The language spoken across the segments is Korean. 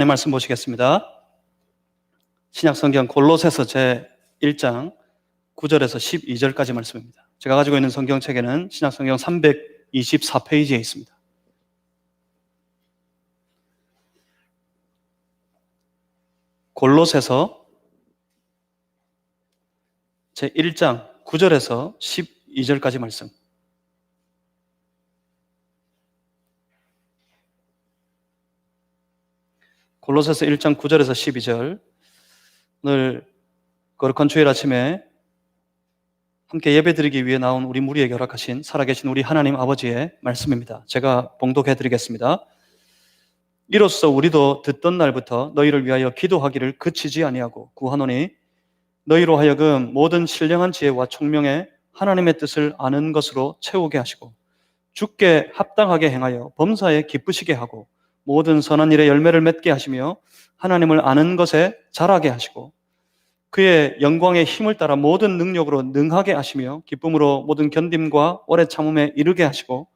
네, 말씀 보시겠습니다. 신약성경 골로새서 제1장 9절에서 12절까지 말씀입니다. 제가 가지고 있는 성경책에는 신약성경 324페이지에 있습니다. 골로새서 제1장 9절에서 12절까지 말씀. 골로새서 1장 9절에서 12절. 오늘 거룩한 주일 아침에 함께 예배드리기 위해 나온 우리 무리에게 허락하신 살아계신 우리 하나님 아버지의 말씀입니다. 제가 봉독해드리겠습니다. 이로써 우리도 듣던 날부터 너희를 위하여 기도하기를 그치지 아니하고 구하노니 너희로 하여금 모든 신령한 지혜와 총명에 하나님의 뜻을 아는 것으로 채우게 하시고 주께 합당하게 행하여 범사에 기쁘시게 하고 모든 선한 일에 열매를 맺게 하시며 하나님을 아는 것에 자라게 하시고 그의 영광의 힘을 따라 모든 능력으로 능하게 하시며 기쁨으로 모든 견딤과 오래 참음에 이르게 하시고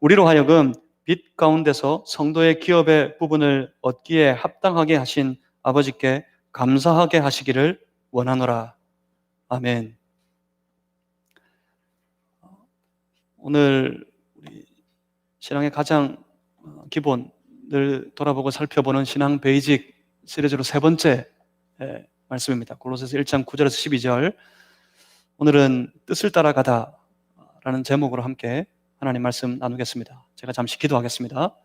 우리로 하여금 빛 가운데서 성도의 기업의 부분을 얻기에 합당하게 하신 아버지께 감사하게 하시기를 원하노라. 아멘. 오늘 우리 신앙의 가장 기본을 돌아보고 살펴보는 신앙 베이직 시리즈로 세 번째 말씀입니다. 골로새서 1장 9절에서 12절. 오늘은 뜻을 따라가다 라는 제목으로 함께 하나님 말씀 나누겠습니다. 제가 잠시 기도하겠습니다.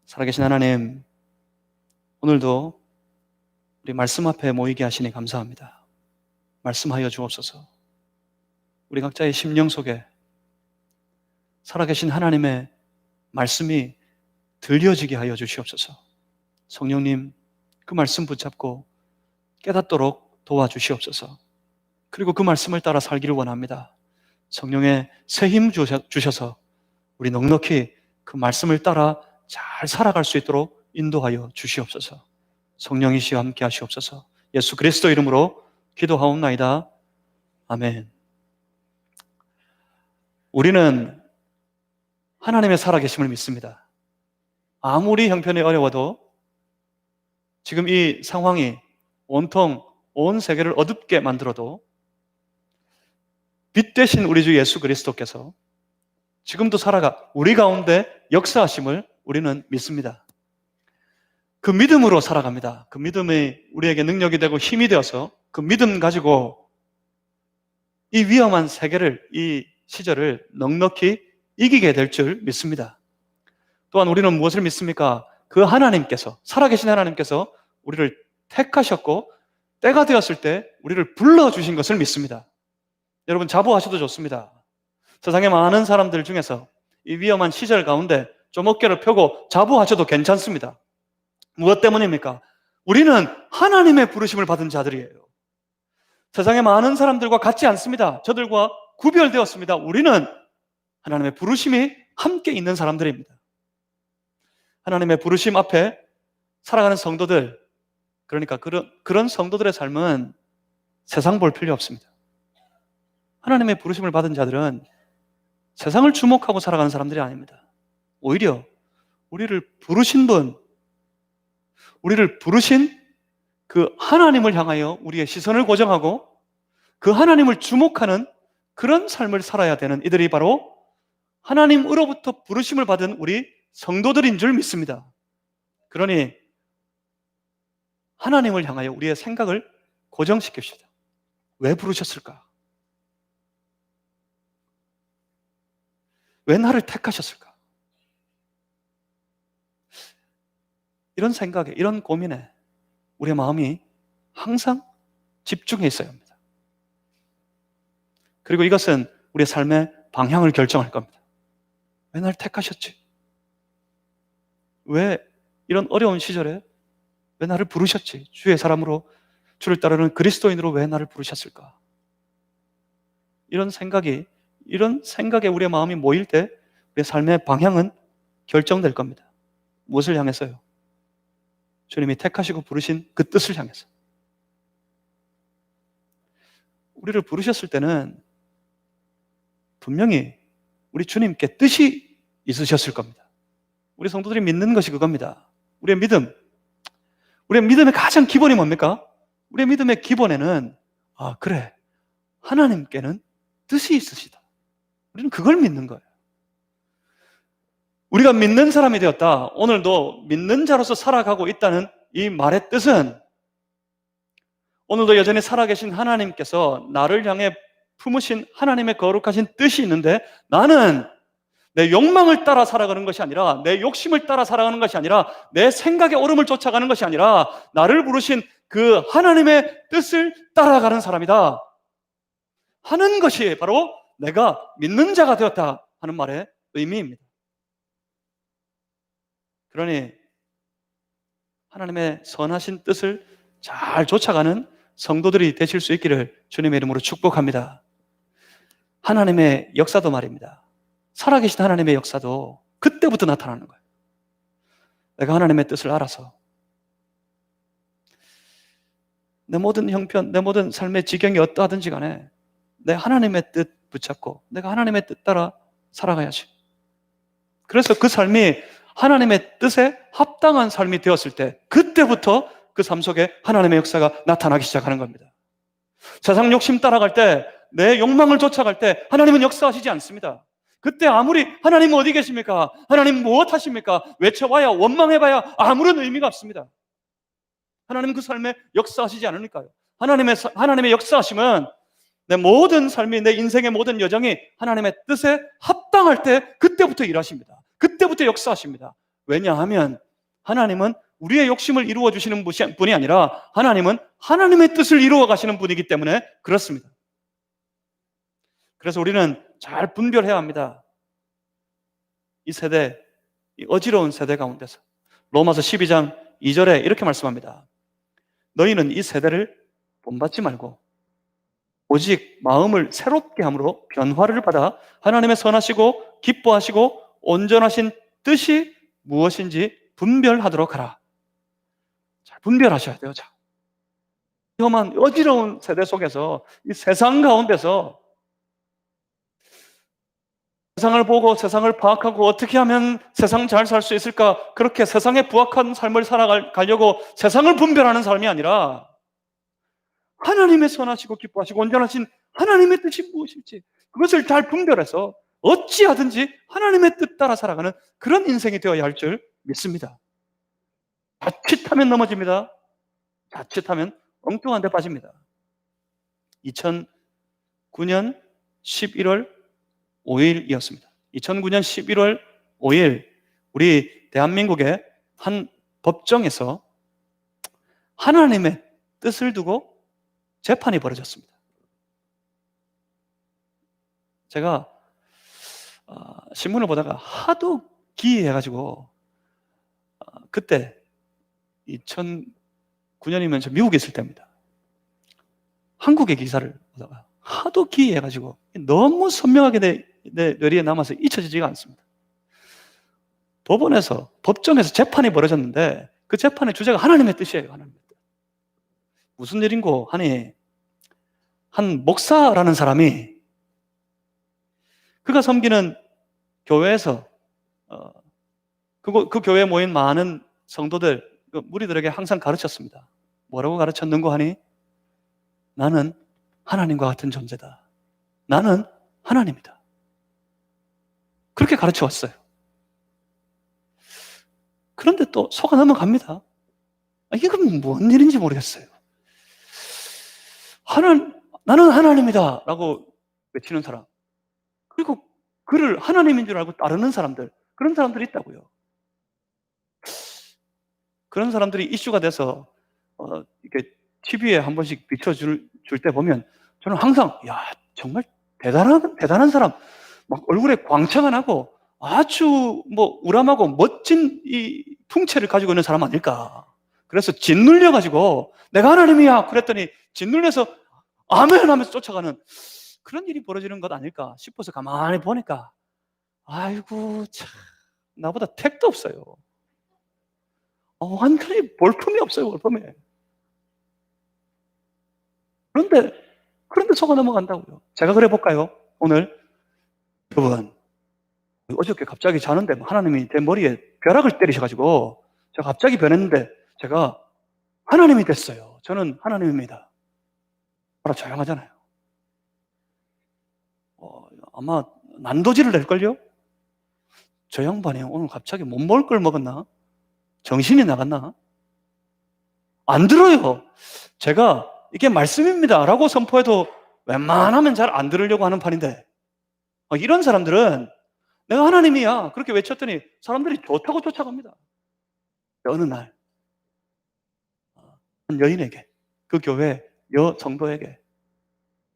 살아계신 하나님, 오늘도 우리 말씀 앞에 모이게 하시니 감사합니다. 말씀하여 주옵소서. 우리 각자의 심령 속에 살아계신 하나님의 말씀이 들려지게 하여 주시옵소서. 성령님, 그 말씀 붙잡고 깨닫도록 도와주시옵소서. 그리고 그 말씀을 따라 살기를 원합니다. 성령의 새 힘 주셔서 우리 넉넉히 그 말씀을 따라 잘 살아갈 수 있도록 인도하여 주시옵소서. 성령이시여 함께 하시옵소서. 예수 그리스도 이름으로 기도하옵나이다. 아멘. 우리는 하나님의 살아계심을 믿습니다. 아무리 형편이 어려워도 지금 이 상황이 온통 온 세계를 어둡게 만들어도 빛 되신 우리 주 예수 그리스도께서 지금도 살아가 우리 가운데 역사하심을 우리는 믿습니다. 그 믿음으로 살아갑니다. 그 믿음이 우리에게 능력이 되고 힘이 되어서 그 믿음 가지고 이 위험한 세계를, 이 시절을 넉넉히 이기게 될 줄 믿습니다. 또한 우리는 무엇을 믿습니까? 그 하나님께서, 살아계신 하나님께서 우리를 택하셨고 때가 되었을 때 우리를 불러주신 것을 믿습니다. 여러분 자부하셔도 좋습니다. 세상에 많은 사람들 중에서 이 위험한 시절 가운데 좀 어깨를 펴고 자부하셔도 괜찮습니다. 무엇 때문입니까? 우리는 하나님의 부르심을 받은 자들이에요. 세상에 많은 사람들과 같지 않습니다. 저들과 구별되었습니다. 우리는 하나님의 부르심이 함께 있는 사람들입니다. 하나님의 부르심 앞에 살아가는 성도들, 그러니까 그런 성도들의 삶은 세상 볼 필요 없습니다. 하나님의 부르심을 받은 자들은 세상을 주목하고 살아가는 사람들이 아닙니다. 오히려 우리를 부르신 분, 우리를 부르신 그 하나님을 향하여 우리의 시선을 고정하고 그 하나님을 주목하는 그런 삶을 살아야 되는 이들이 바로 하나님으로부터 부르심을 받은 우리 성도들인 줄 믿습니다. 그러니 하나님을 향하여 우리의 생각을 고정시킵시다. 왜 부르셨을까? 왜 나를 택하셨을까? 이런 생각에, 이런 고민에 우리의 마음이 항상 집중해 있어야 합니다. 그리고 이것은 우리의 삶의 방향을 결정할 겁니다. 왜 나를 택하셨지? 왜 이런 어려운 시절에 왜 나를 부르셨지? 주의 사람으로, 주를 따르는 그리스도인으로 왜 나를 부르셨을까? 이런 생각에 우리의 마음이 모일 때 우리의 삶의 방향은 결정될 겁니다. 무엇을 향해서요? 주님이 택하시고 부르신 그 뜻을 향해서. 우리를 부르셨을 때는 분명히 우리 주님께 뜻이 있으셨을 겁니다. 우리 성도들이 믿는 것이 그겁니다. 우리의 믿음. 우리의 믿음의 가장 기본이 뭡니까? 우리의 믿음의 기본에는 그래, 하나님께는 뜻이 있으시다. 우리는 그걸 믿는 거예요. 우리가 믿는 사람이 되었다. 오늘도 믿는 자로서 살아가고 있다는 이 말의 뜻은 오늘도 여전히 살아계신 하나님께서 나를 향해 품으신 하나님의 거룩하신 뜻이 있는데 나는 내 욕망을 따라 살아가는 것이 아니라 내 욕심을 따라 살아가는 것이 아니라 내 생각의 오름을 쫓아가는 것이 아니라 나를 부르신 그 하나님의 뜻을 따라가는 사람이다 하는 것이 바로 내가 믿는 자가 되었다 하는 말의 의미입니다. 그러니 하나님의 선하신 뜻을 잘 쫓아가는 성도들이 되실 수 있기를 주님의 이름으로 축복합니다. 하나님의 역사도 말입니다. 살아계신 하나님의 역사도 그때부터 나타나는 거예요. 내가 하나님의 뜻을 알아서 내 모든 형편, 내 모든 삶의 지경이 어떠하든지 간에 내 하나님의 뜻 붙잡고 내가 하나님의 뜻 따라 살아가야지. 그래서 그 삶이 하나님의 뜻에 합당한 삶이 되었을 때 그때부터 그 삶 속에 하나님의 역사가 나타나기 시작하는 겁니다. 세상 욕심 따라갈 때, 내 욕망을 쫓아갈 때 하나님은 역사하시지 않습니다. 그때 아무리 하나님 어디 계십니까? 하나님 무엇 하십니까? 외쳐봐야, 원망해봐야 아무런 의미가 없습니다. 하나님 그 삶에 역사하시지 않으니까요. 하나님의 역사하심은 내 모든 삶이, 내 인생의 모든 여정이 하나님의 뜻에 합당할 때 그때부터 일하십니다. 그때부터 역사하십니다. 왜냐하면 하나님은 우리의 욕심을 이루어 주시는 분이 아니라 하나님은 하나님의 뜻을 이루어 가시는 분이기 때문에 그렇습니다. 그래서 우리는 잘 분별해야 합니다. 이 세대, 이 어지러운 세대 가운데서 로마서 12장 2절에 이렇게 말씀합니다. 너희는 이 세대를 본받지 말고 오직 마음을 새롭게 함으로 변화를 받아 하나님의 선하시고 기뻐하시고 온전하신 뜻이 무엇인지 분별하도록 하라. 잘 분별하셔야 돼요. 자, 험한 어지러운 세대 속에서 이 세상 가운데서 세상을 보고 세상을 파악하고 어떻게 하면 세상 잘 살 수 있을까, 그렇게 세상에 부합한 삶을 살아가려고 세상을 분별하는 삶이 아니라 하나님의 선하시고 기뻐하시고 온전하신 하나님의 뜻이 무엇일지 그것을 잘 분별해서 어찌하든지 하나님의 뜻 따라 살아가는 그런 인생이 되어야 할 줄 믿습니다. 자칫하면 넘어집니다. 자칫하면 엉뚱한 데 빠집니다. 2009년 11월 5일이었습니다. 2009년 11월 5일 우리 대한민국의 한 법정에서 하나님의 뜻을 두고 재판이 벌어졌습니다. 제가 신문을 보다가 하도 기이해가지고 그때 2009년이면 저 미국에 있을 때입니다. 한국의 기사를 보다가 하도 기이해가지고 너무 선명하게 내 뇌리에 남아서 잊혀지지가 않습니다. 법정에서 재판이 벌어졌는데 그 재판의 주제가 하나님의 뜻이에요. 하나님의 뜻. 무슨 일인고 하니 한 목사라는 사람이 그가 섬기는 교회에서 그 교회에 모인 많은 성도들, 무리들에게 항상 가르쳤습니다. 뭐라고 가르쳤는고 하니 나는 하나님과 같은 존재다. 나는 하나님이다. 그렇게 가르쳐 왔어요. 그런데 또 속아 넘어갑니다. 이건 뭔 일인지 모르겠어요. 나는 하나님이다 라고 외치는 사람, 그리고 그를 하나님인 줄 알고 따르는 사람들, 그런 사람들이 있다고요. 그런 사람들이 이슈가 돼서 이렇게 TV에 한 번씩 비춰줄 때 보면 저는 항상 정말 대단한 사람, 막 얼굴에 광채가 나고 아주 우람하고 멋진 이 풍채를 가지고 있는 사람 아닐까. 그래서 짓눌려가지고 내가 하나님이야 그랬더니 짓눌려서 아멘 하면서 쫓아가는 그런 일이 벌어지는 것 아닐까 싶어서 가만히 보니까 아이고 참 나보다 택도 없어요. 완전히 볼품이 없어요. 볼품이. 그런데 속아 넘어간다고요. 제가 그래 볼까요? 오늘 여러분 어저께 갑자기 자는데 하나님이 제 머리에 벼락을 때리셔가지고 제가 갑자기 변했는데 제가 하나님이 됐어요. 저는 하나님입니다. 바로 조용하잖아요. 아마 난도질을 낼걸요? 저 양반이 오늘 갑자기 못 먹을 걸 먹었나? 정신이 나갔나? 안 들어요. 제가 이게 말씀입니다 라고 선포해도 웬만하면 잘 안 들으려고 하는 판인데 이런 사람들은 내가 하나님이야 그렇게 외쳤더니 사람들이 좋다고 쫓아갑니다. 어느 날 한 여인에게 그 교회 여성도에게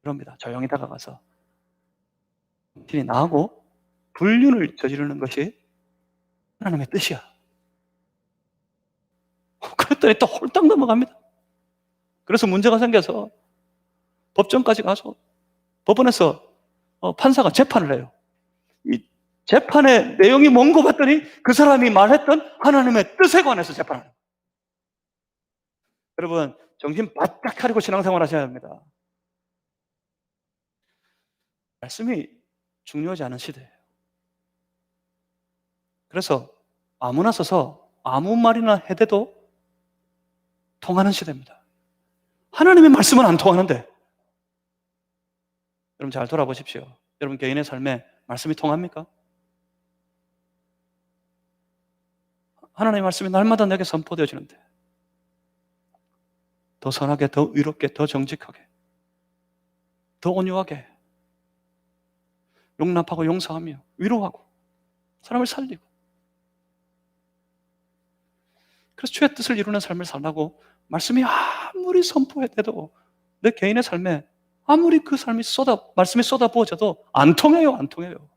그럽니다. 조용히 다가가서 당신이 나하고 불륜을 저지르는 것이 하나님의 뜻이야. 그랬더니 또 홀딱 넘어갑니다. 그래서 문제가 생겨서 법정까지 가서 법원에서 판사가 재판을 해요. 이 재판의 내용이 뭔고 봤더니 그 사람이 말했던 하나님의 뜻에 관해서 재판을 해요. 여러분 정신 바짝 차리고 신앙생활 하셔야 합니다. 말씀이 중요하지 않은 시대예요. 그래서 아무나 써서 아무 말이나 해대도 통하는 시대입니다. 하나님의 말씀은 안 통하는데 여러분 잘 돌아보십시오. 여러분 개인의 삶에 말씀이 통합니까? 하나님의 말씀이 날마다 내게 선포되어지는데 더 선하게, 더 의롭게, 더 정직하게, 더 온유하게 용납하고 용서하며 위로하고 사람을 살리고 그래서 주의 뜻을 이루는 삶을 살라고 말씀이 아무리 선포해도 내 개인의 삶에 아무리 그 삶이 말씀이 쏟아부어져도 안 통해요, 안 통해요.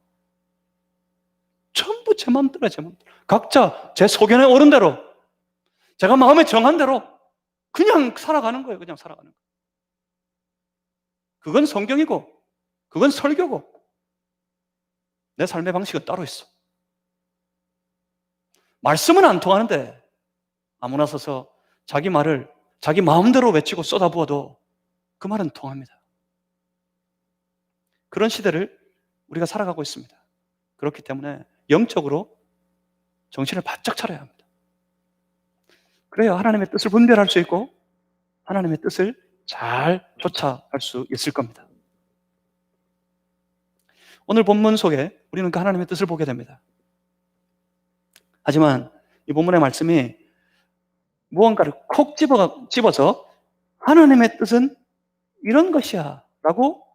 전부 제 마음대로, 제 마음대로. 각자 제 소견에 오른 대로, 제가 마음에 정한 대로 그냥 살아가는 거예요, 그냥 살아가는 거예요. 그건 성경이고, 그건 설교고, 내 삶의 방식은 따로 있어. 말씀은 안 통하는데 아무나 서서 자기 말을 자기 마음대로 외치고 쏟아부어도 그 말은 통합니다. 그런 시대를 우리가 살아가고 있습니다. 그렇기 때문에 영적으로 정신을 바짝 차려야 합니다. 그래야 하나님의 뜻을 분별할 수 있고 하나님의 뜻을 잘 쫓아갈 수 있을 겁니다. 오늘 본문 속에 우리는 그 하나님의 뜻을 보게 됩니다. 하지만 이 본문의 말씀이 무언가를 콕 집어서 하나님의 뜻은 이런 것이야 라고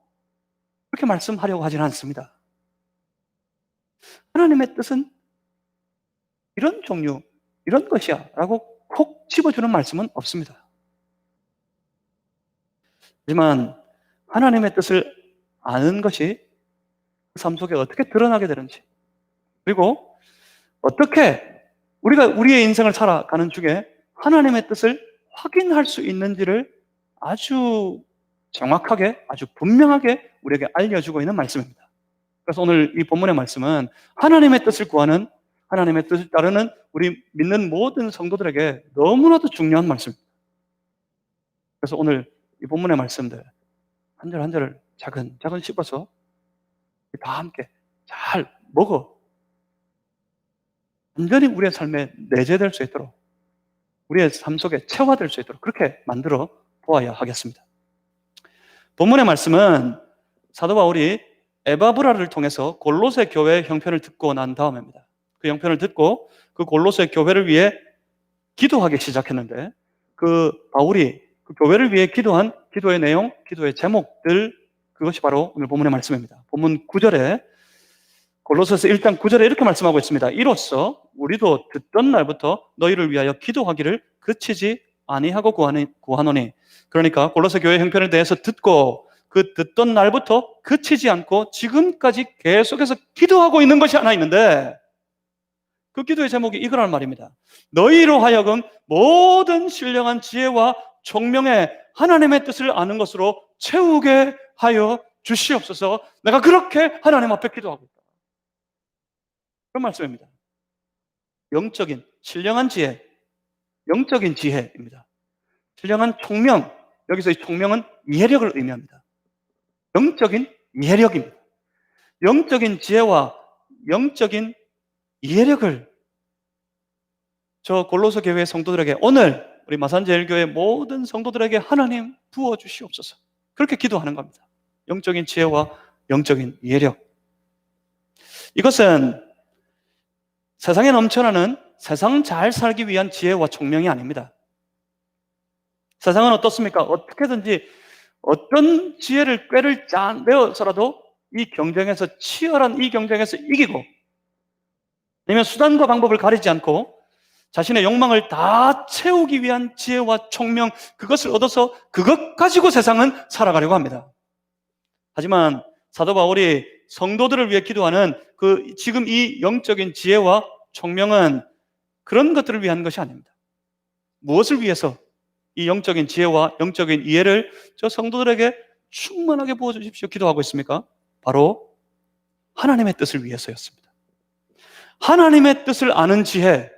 그렇게 말씀하려고 하지는 않습니다. 하나님의 뜻은 이런 종류, 이런 것이야 라고 콕 집어주는 말씀은 없습니다. 하지만 하나님의 뜻을 아는 것이 그 삶 속에 어떻게 드러나게 되는지 그리고 어떻게 우리가 우리의 인생을 살아가는 중에 하나님의 뜻을 확인할 수 있는지를 아주 정확하게, 아주 분명하게 우리에게 알려주고 있는 말씀입니다. 그래서 오늘 이 본문의 말씀은 하나님의 뜻을 구하는, 하나님의 뜻을 따르는 우리 믿는 모든 성도들에게 너무나도 중요한 말씀입니다. 그래서 오늘 이 본문의 말씀들 한 절 한 절을 차근차근 씹어서 다 함께 잘 먹어 완전히 우리의 삶에 내재될 수 있도록 우리의 삶 속에 체화될 수 있도록 그렇게 만들어 보아야 하겠습니다. 본문의 말씀은 사도 바울이 에바브라를 통해서 골로새 교회의 형편을 듣고 난 다음입니다. 그 형편을 듣고 그 골로새 교회를 위해 기도하기 시작했는데 그 바울이 그 교회를 위해 기도한 기도의 내용, 기도의 제목들 그것이 바로 오늘 본문의 말씀입니다. 본문 9절에 골로새서 1장 9절에 이렇게 말씀하고 있습니다. 이로써 우리도 듣던 날부터 너희를 위하여 기도하기를 그치지 아니하고 구하노니 그러니까 골로새 교회 형편에 대해서 듣고 그 듣던 날부터 그치지 않고 지금까지 계속해서 기도하고 있는 것이 하나 있는데 그 기도의 제목이 이거란 말입니다. 너희로 하여금 모든 신령한 지혜와 총명에 하나님의 뜻을 아는 것으로 채우게 하여 주시옵소서. 내가 그렇게 하나님 앞에 기도하고 있다. 그런 말씀입니다. 영적인 신령한 지혜, 영적인 지혜입니다. 신령한 총명, 여기서 이 총명은 이해력을 의미합니다. 영적인 이해력입니다. 영적인 지혜와 영적인 이해력을 저 골로새 교회 성도들에게, 오늘 우리 마산제일교회 모든 성도들에게 하나님 부어주시옵소서. 그렇게 기도하는 겁니다. 영적인 지혜와 영적인 이해력. 이것은 세상에 넘쳐나는 세상 잘 살기 위한 지혜와 총명이 아닙니다. 세상은 어떻습니까? 어떻게든지 어떤 지혜를 꾀를 내어서라도 이 경쟁에서, 치열한 이 경쟁에서 이기고, 아니면 수단과 방법을 가리지 않고 자신의 욕망을 다 채우기 위한 지혜와 총명, 그것을 얻어서 그것 가지고 세상은 살아가려고 합니다. 하지만 사도 바울이 성도들을 위해 기도하는 지금 이 영적인 지혜와 총명은 그런 것들을 위한 것이 아닙니다. 무엇을 위해서 이 영적인 지혜와 영적인 이해를 저 성도들에게 충만하게 부어주십시오 기도하고 있습니까? 바로 하나님의 뜻을 위해서였습니다. 하나님의 뜻을 아는 지혜,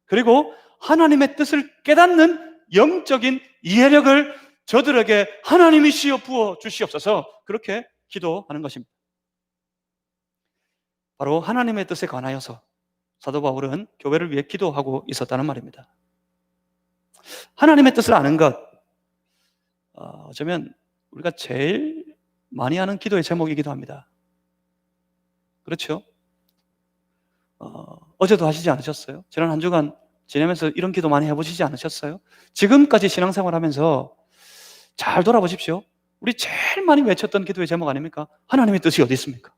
그리고 하나님의 뜻을 깨닫는 영적인 이해력을 저들에게 하나님이시여 부어 주시옵소서, 그렇게 기도하는 것입니다. 바로 하나님의 뜻에 관하여서 사도 바울은 교회를 위해 기도하고 있었다는 말입니다. 하나님의 뜻을 아는 것, 어쩌면 우리가 제일 많이 하는 기도의 제목이기도 합니다. 그렇죠? 어제도 하시지 않으셨어요? 지난 한 주간 지내면서 이런 기도 많이 해보시지 않으셨어요? 지금까지 신앙생활 하면서 잘 돌아보십시오. 우리 제일 많이 외쳤던 기도의 제목 아닙니까? 하나님의 뜻이 어디 있습니까?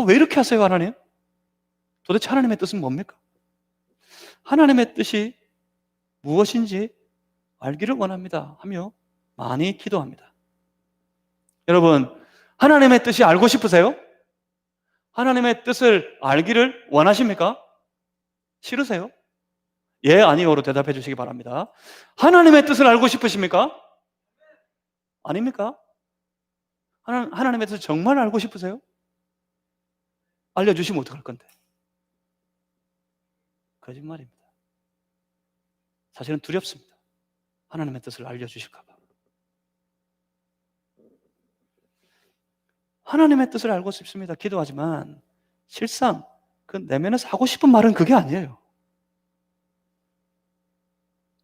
왜 이렇게 하세요, 하나님? 도대체 하나님의 뜻은 뭡니까? 하나님의 뜻이 무엇인지 알기를 원합니다 하며 많이 기도합니다. 여러분, 하나님의 뜻이 알고 싶으세요? 하나님의 뜻을 알기를 원하십니까? 싫으세요? 예, 아니요로 대답해 주시기 바랍니다. 하나님의 뜻을 알고 싶으십니까? 아닙니까? 하나님의 뜻을 정말 알고 싶으세요? 알려주시면 어떡할 건데? 거짓말입니다. 사실은 두렵습니다. 하나님의 뜻을 알려주실까 봐. 하나님의 뜻을 알고 싶습니다 기도하지만 실상 그 내면에서 하고 싶은 말은 그게 아니에요.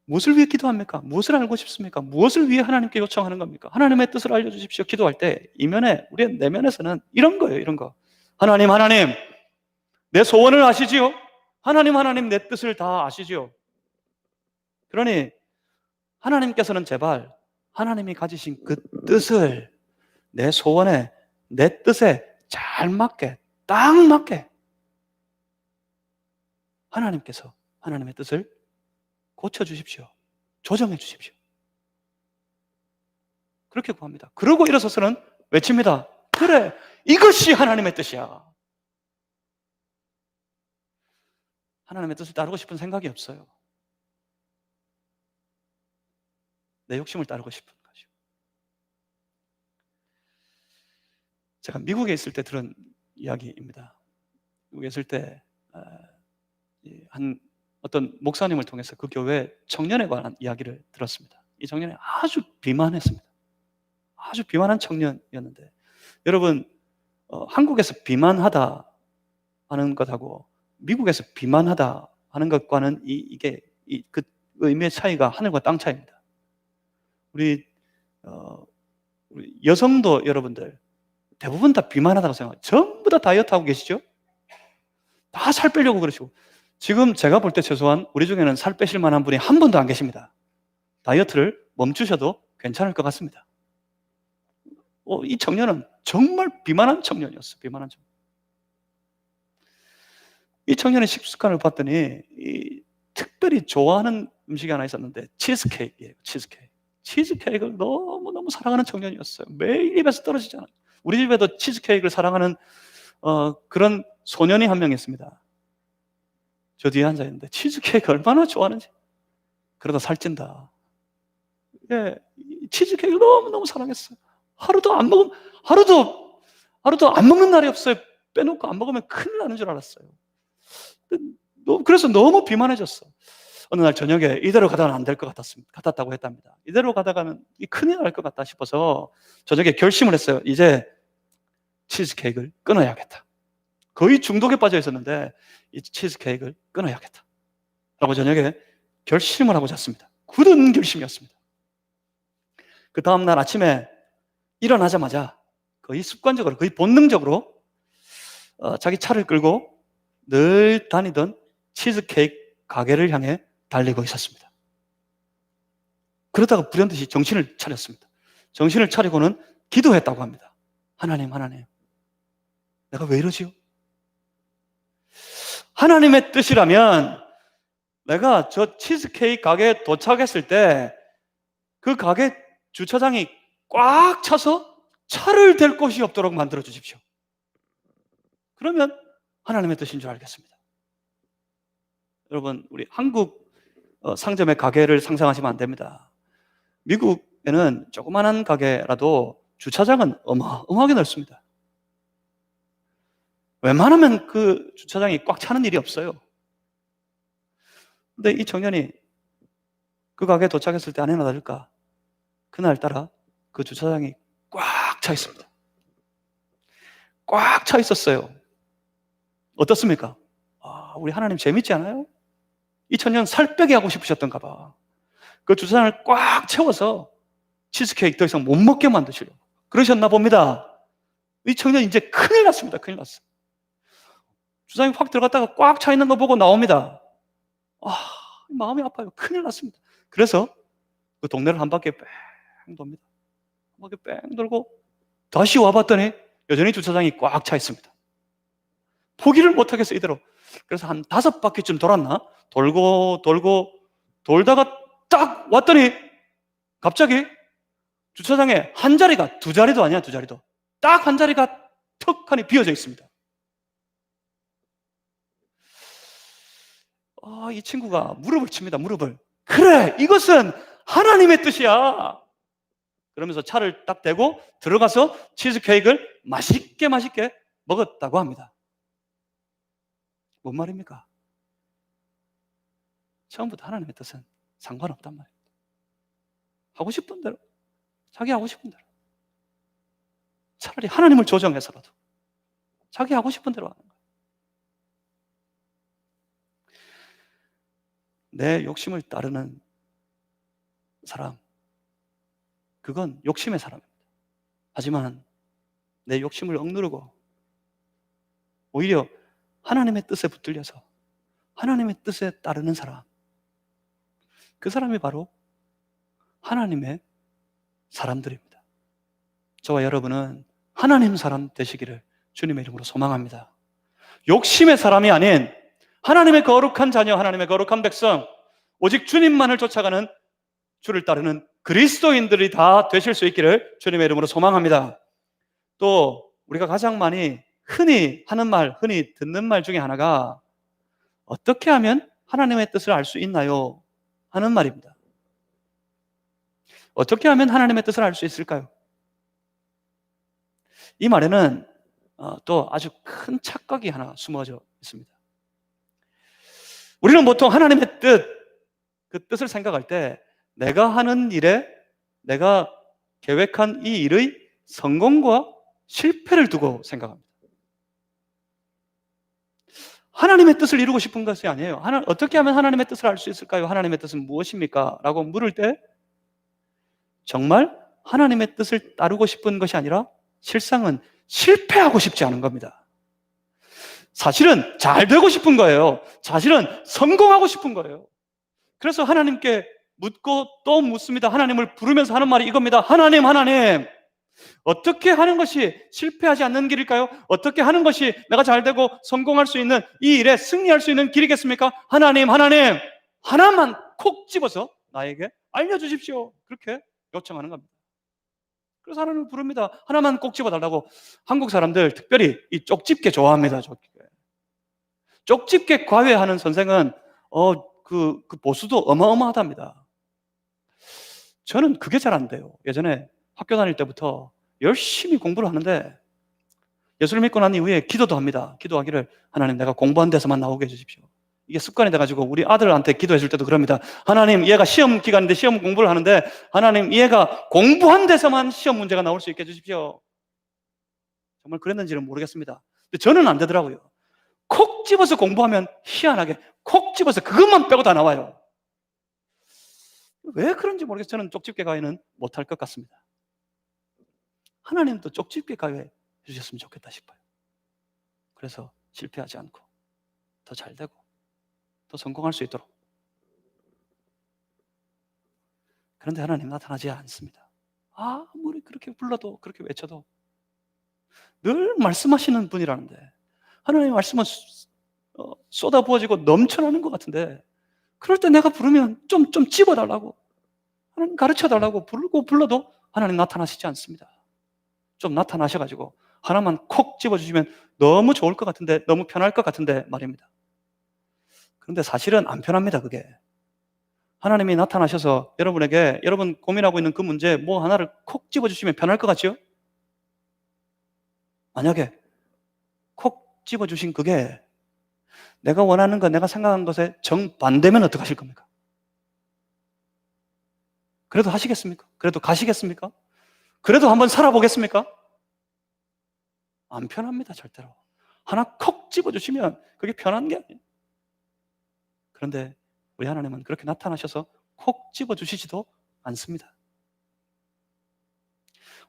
무엇을 위해 기도합니까? 무엇을 알고 싶습니까? 무엇을 위해 하나님께 요청하는 겁니까? 하나님의 뜻을 알려주십시오 기도할 때 이면에, 우리의 내면에서는 이런 거예요. 이런 거. 하나님 내 소원을 아시지요? 하나님 내 뜻을 다 아시지요? 그러니 하나님께서는 제발 하나님이 가지신 그 뜻을 내 소원에, 내 뜻에 잘 맞게, 딱 맞게 하나님께서 하나님의 뜻을 고쳐주십시오. 조정해 주십시오. 그렇게 구합니다. 그러고 일어서서는 외칩니다. 그래, 이것이 하나님의 뜻이야. 하나님의 뜻을 따르고 싶은 생각이 없어요. 내 욕심을 따르고 싶은 거죠. 제가 미국에 있을 때 들은 이야기입니다. 미국에 있을 때 어떤 목사님을 통해서 그 교회 청년에 관한 이야기를 들었습니다. 이 청년이 아주 비만했습니다. 아주 비만한 청년이었는데, 여러분, 한국에서 비만하다 하는 것하고 미국에서 비만하다 하는 것과는 이게 그 의미의 차이가 하늘과 땅 차이입니다. 우리 여성도 여러분들 대부분 다 비만하다고 생각해요. 전부 다 다이어트 하고 계시죠? 다 살 빼려고 그러시고. 지금 제가 볼 때 최소한 우리 중에는 살 빼실 만한 분이 한 분도 안 계십니다. 다이어트를 멈추셔도 괜찮을 것 같습니다. 이 청년은 정말 비만한 청년이었어요. 비만한 청년. 이 청년의 식습관을 봤더니 특별히 좋아하는 음식이 하나 있었는데 치즈케이크예요. 치즈케이크를 너무너무 사랑하는 청년이었어요. 매일 입에서 떨어지지 않아요. 우리 집에도 치즈케이크를 사랑하는 그런 소년이 한 명 있습니다. 저 뒤에 앉아있는데 치즈케이크 얼마나 좋아하는지. 그러다 살찐다. 예, 치즈케이크를 너무너무 사랑했어요. 하루도 안 먹는 날이 없어요. 빼놓고 안 먹으면 큰일 나는 줄 알았어요. 그래서 너무 비만해졌어. 어느 날 저녁에 이대로 가다가는 안 될 것 같았다고 했답니다. 이대로 가다가는 큰일 날 것 같다 싶어서 저녁에 결심을 했어요. 이제 치즈케이크를 끊어야겠다. 거의 중독에 빠져 있었는데 이 치즈케이크를 끊어야겠다 라고 저녁에 결심을 하고 잤습니다. 굳은 결심이었습니다. 그 다음날 아침에 일어나자마자 거의 습관적으로, 거의 본능적으로 자기 차를 끌고 늘 다니던 치즈케이크 가게를 향해 달리고 있었습니다. 그러다가 불현듯이 정신을 차렸습니다. 정신을 차리고는 기도했다고 합니다. 하나님, 내가 왜 이러지요? 하나님의 뜻이라면 내가 저 치즈케이크 가게에 도착했을 때 그 가게 주차장이 꽉 차서 차를 댈 곳이 없도록 만들어 주십시오. 그러면 하나님의 뜻인 줄 알겠습니다. 여러분, 우리 한국 상점의 가게를 상상하시면 안 됩니다. 미국에는 조그마한 가게라도 주차장은 어마어마하게 넓습니다. 웬만하면 그 주차장이 꽉 차는 일이 없어요. 근데 이 청년이 그 가게에 도착했을 때 아내나 다를까 그날따라 그 주차장이 꽉 차 있습니다. 꽉 차 있었어요. 어떻습니까? 우리 하나님 재밌지 않아요? 이 청년 살 빼게 하고 싶으셨던가 봐. 그 주차장을 꽉 채워서 치즈케이크 더 이상 못 먹게 만드시려고 그러셨나 봅니다. 이 청년 이제 큰일 났습니다. 큰일 났어. 주차장이 확 들어갔다가 꽉 차 있는 거 보고 나옵니다. 마음이 아파요. 큰일 났습니다. 그래서 그 동네를 한 바퀴 뺑 돕니다. 한 바퀴 뺑 돌고 다시 와봤더니 여전히 주차장이 꽉 차 있습니다. 포기를 못하겠어요, 이대로. 그래서 한 5바퀴쯤 돌았나? 돌다가 딱 왔더니 갑자기 주차장에 한 자리가, 2자리도 아니야, 2자리도. 딱 한 자리가 턱하니 비어져 있습니다. 이 친구가 무릎을 칩니다, 무릎을. 그래, 이것은 하나님의 뜻이야. 그러면서 차를 딱 대고 들어가서 치즈케이크를 맛있게 먹었다고 합니다. 뭔 말입니까? 처음부터 하나님의 뜻은 상관없단 말이에요. 하고 싶은 대로, 자기 하고 싶은 대로. 차라리 하나님을 조정해서라도 자기 하고 싶은 대로 하는 거예요. 내 욕심을 따르는 사람, 그건 욕심의 사람입니다. 하지만 내 욕심을 억누르고 오히려 하나님의 뜻에 붙들려서 하나님의 뜻에 따르는 사람, 그 사람이 바로 하나님의 사람들입니다. 저와 여러분은 하나님 사람 되시기를 주님의 이름으로 소망합니다. 욕심의 사람이 아닌 하나님의 거룩한 자녀, 하나님의 거룩한 백성, 오직 주님만을 쫓아가는 주를 따르는 그리스도인들이 다 되실 수 있기를 주님의 이름으로 소망합니다. 또 우리가 가장 많이 흔히 하는 말, 흔히 듣는 말 중에 하나가 어떻게 하면 하나님의 뜻을 알 수 있나요? 하는 말입니다. 어떻게 하면 하나님의 뜻을 알 수 있을까요? 이 말에는 또 아주 큰 착각이 하나 숨어져 있습니다. 우리는 보통 하나님의 뜻, 그 뜻을 생각할 때 내가 하는 일에, 내가 계획한 이 일의 성공과 실패를 두고 생각합니다. 하나님의 뜻을 이루고 싶은 것이 아니에요. 어떻게 하면 하나님의 뜻을 알 수 있을까요? 하나님의 뜻은 무엇입니까? 라고 물을 때 정말 하나님의 뜻을 따르고 싶은 것이 아니라 실상은 실패하고 싶지 않은 겁니다. 사실은 잘 되고 싶은 거예요. 사실은 성공하고 싶은 거예요. 그래서 하나님께 묻고 또 묻습니다. 하나님을 부르면서 하는 말이 이겁니다. 하나님, 어떻게 하는 것이 실패하지 않는 길일까요? 어떻게 하는 것이 내가 잘 되고 성공할 수 있는 이 일에 승리할 수 있는 길이겠습니까? 하나님, 하나만 콕 집어서 나에게 알려주십시오. 그렇게 요청하는 겁니다. 그래서 하나님을 부릅니다. 하나만 꼭 집어달라고. 한국 사람들 특별히 이 쪽집게 좋아합니다. 쪽집게 과외하는 선생은 그 보수도 어마어마하답니다. 저는 그게 잘 안 돼요. 예전에 학교 다닐 때부터 열심히 공부를 하는데 예수를 믿고 난 이후에 기도도 합니다. 기도하기를 하나님, 내가 공부한 데서만 나오게 해주십시오. 이게 습관이 돼가지고 우리 아들한테 기도해줄 때도 그럽니다. 하나님, 얘가 시험 기간인데 시험 공부를 하는데 하나님, 얘가 공부한 데서만 시험 문제가 나올 수 있게 해주십시오. 정말 그랬는지는 모르겠습니다. 근데 저는 안 되더라고요. 콕 집어서 공부하면 희한하게 콕 집어서 그것만 빼고 다 나와요. 왜 그런지 모르겠어요. 저는 쪽집게 가위는 못할 것 같습니다. 하나님도 쪽집게 가위 해주셨으면 좋겠다 싶어요. 그래서 실패하지 않고 더 잘 되고 더 성공할 수 있도록. 그런데 하나님 나타나지 않습니다. 아무리 그렇게 불러도 그렇게 외쳐도 늘 말씀하시는 분이라는데 하나님의 말씀은 쏟아부어지고 넘쳐나는 것 같은데 그럴 때 내가 부르면 좀 집어달라고 하나님 가르쳐달라고 부르고 불러도 하나님 나타나시지 않습니다. 좀 나타나셔가지고 하나만 콕 집어주시면 너무 좋을 것 같은데 너무 편할 것 같은데 말입니다. 그런데 사실은 안 편합니다. 그게 하나님이 나타나셔서 여러분에게 여러분 고민하고 있는 그 문제 뭐 하나를 콕 집어주시면 편할 것 같죠? 만약에 콕 집어주신 그게 내가 원하는 것, 내가 생각한 것에 정반대면 어떡하실 겁니까? 그래도 하시겠습니까? 그래도 가시겠습니까? 그래도 한번 살아보겠습니까? 안 편합니다, 절대로. 하나 콕 집어주시면 그게 편한 게 아니에요. 그런데 우리 하나님은 그렇게 나타나셔서 콕 집어주시지도 않습니다.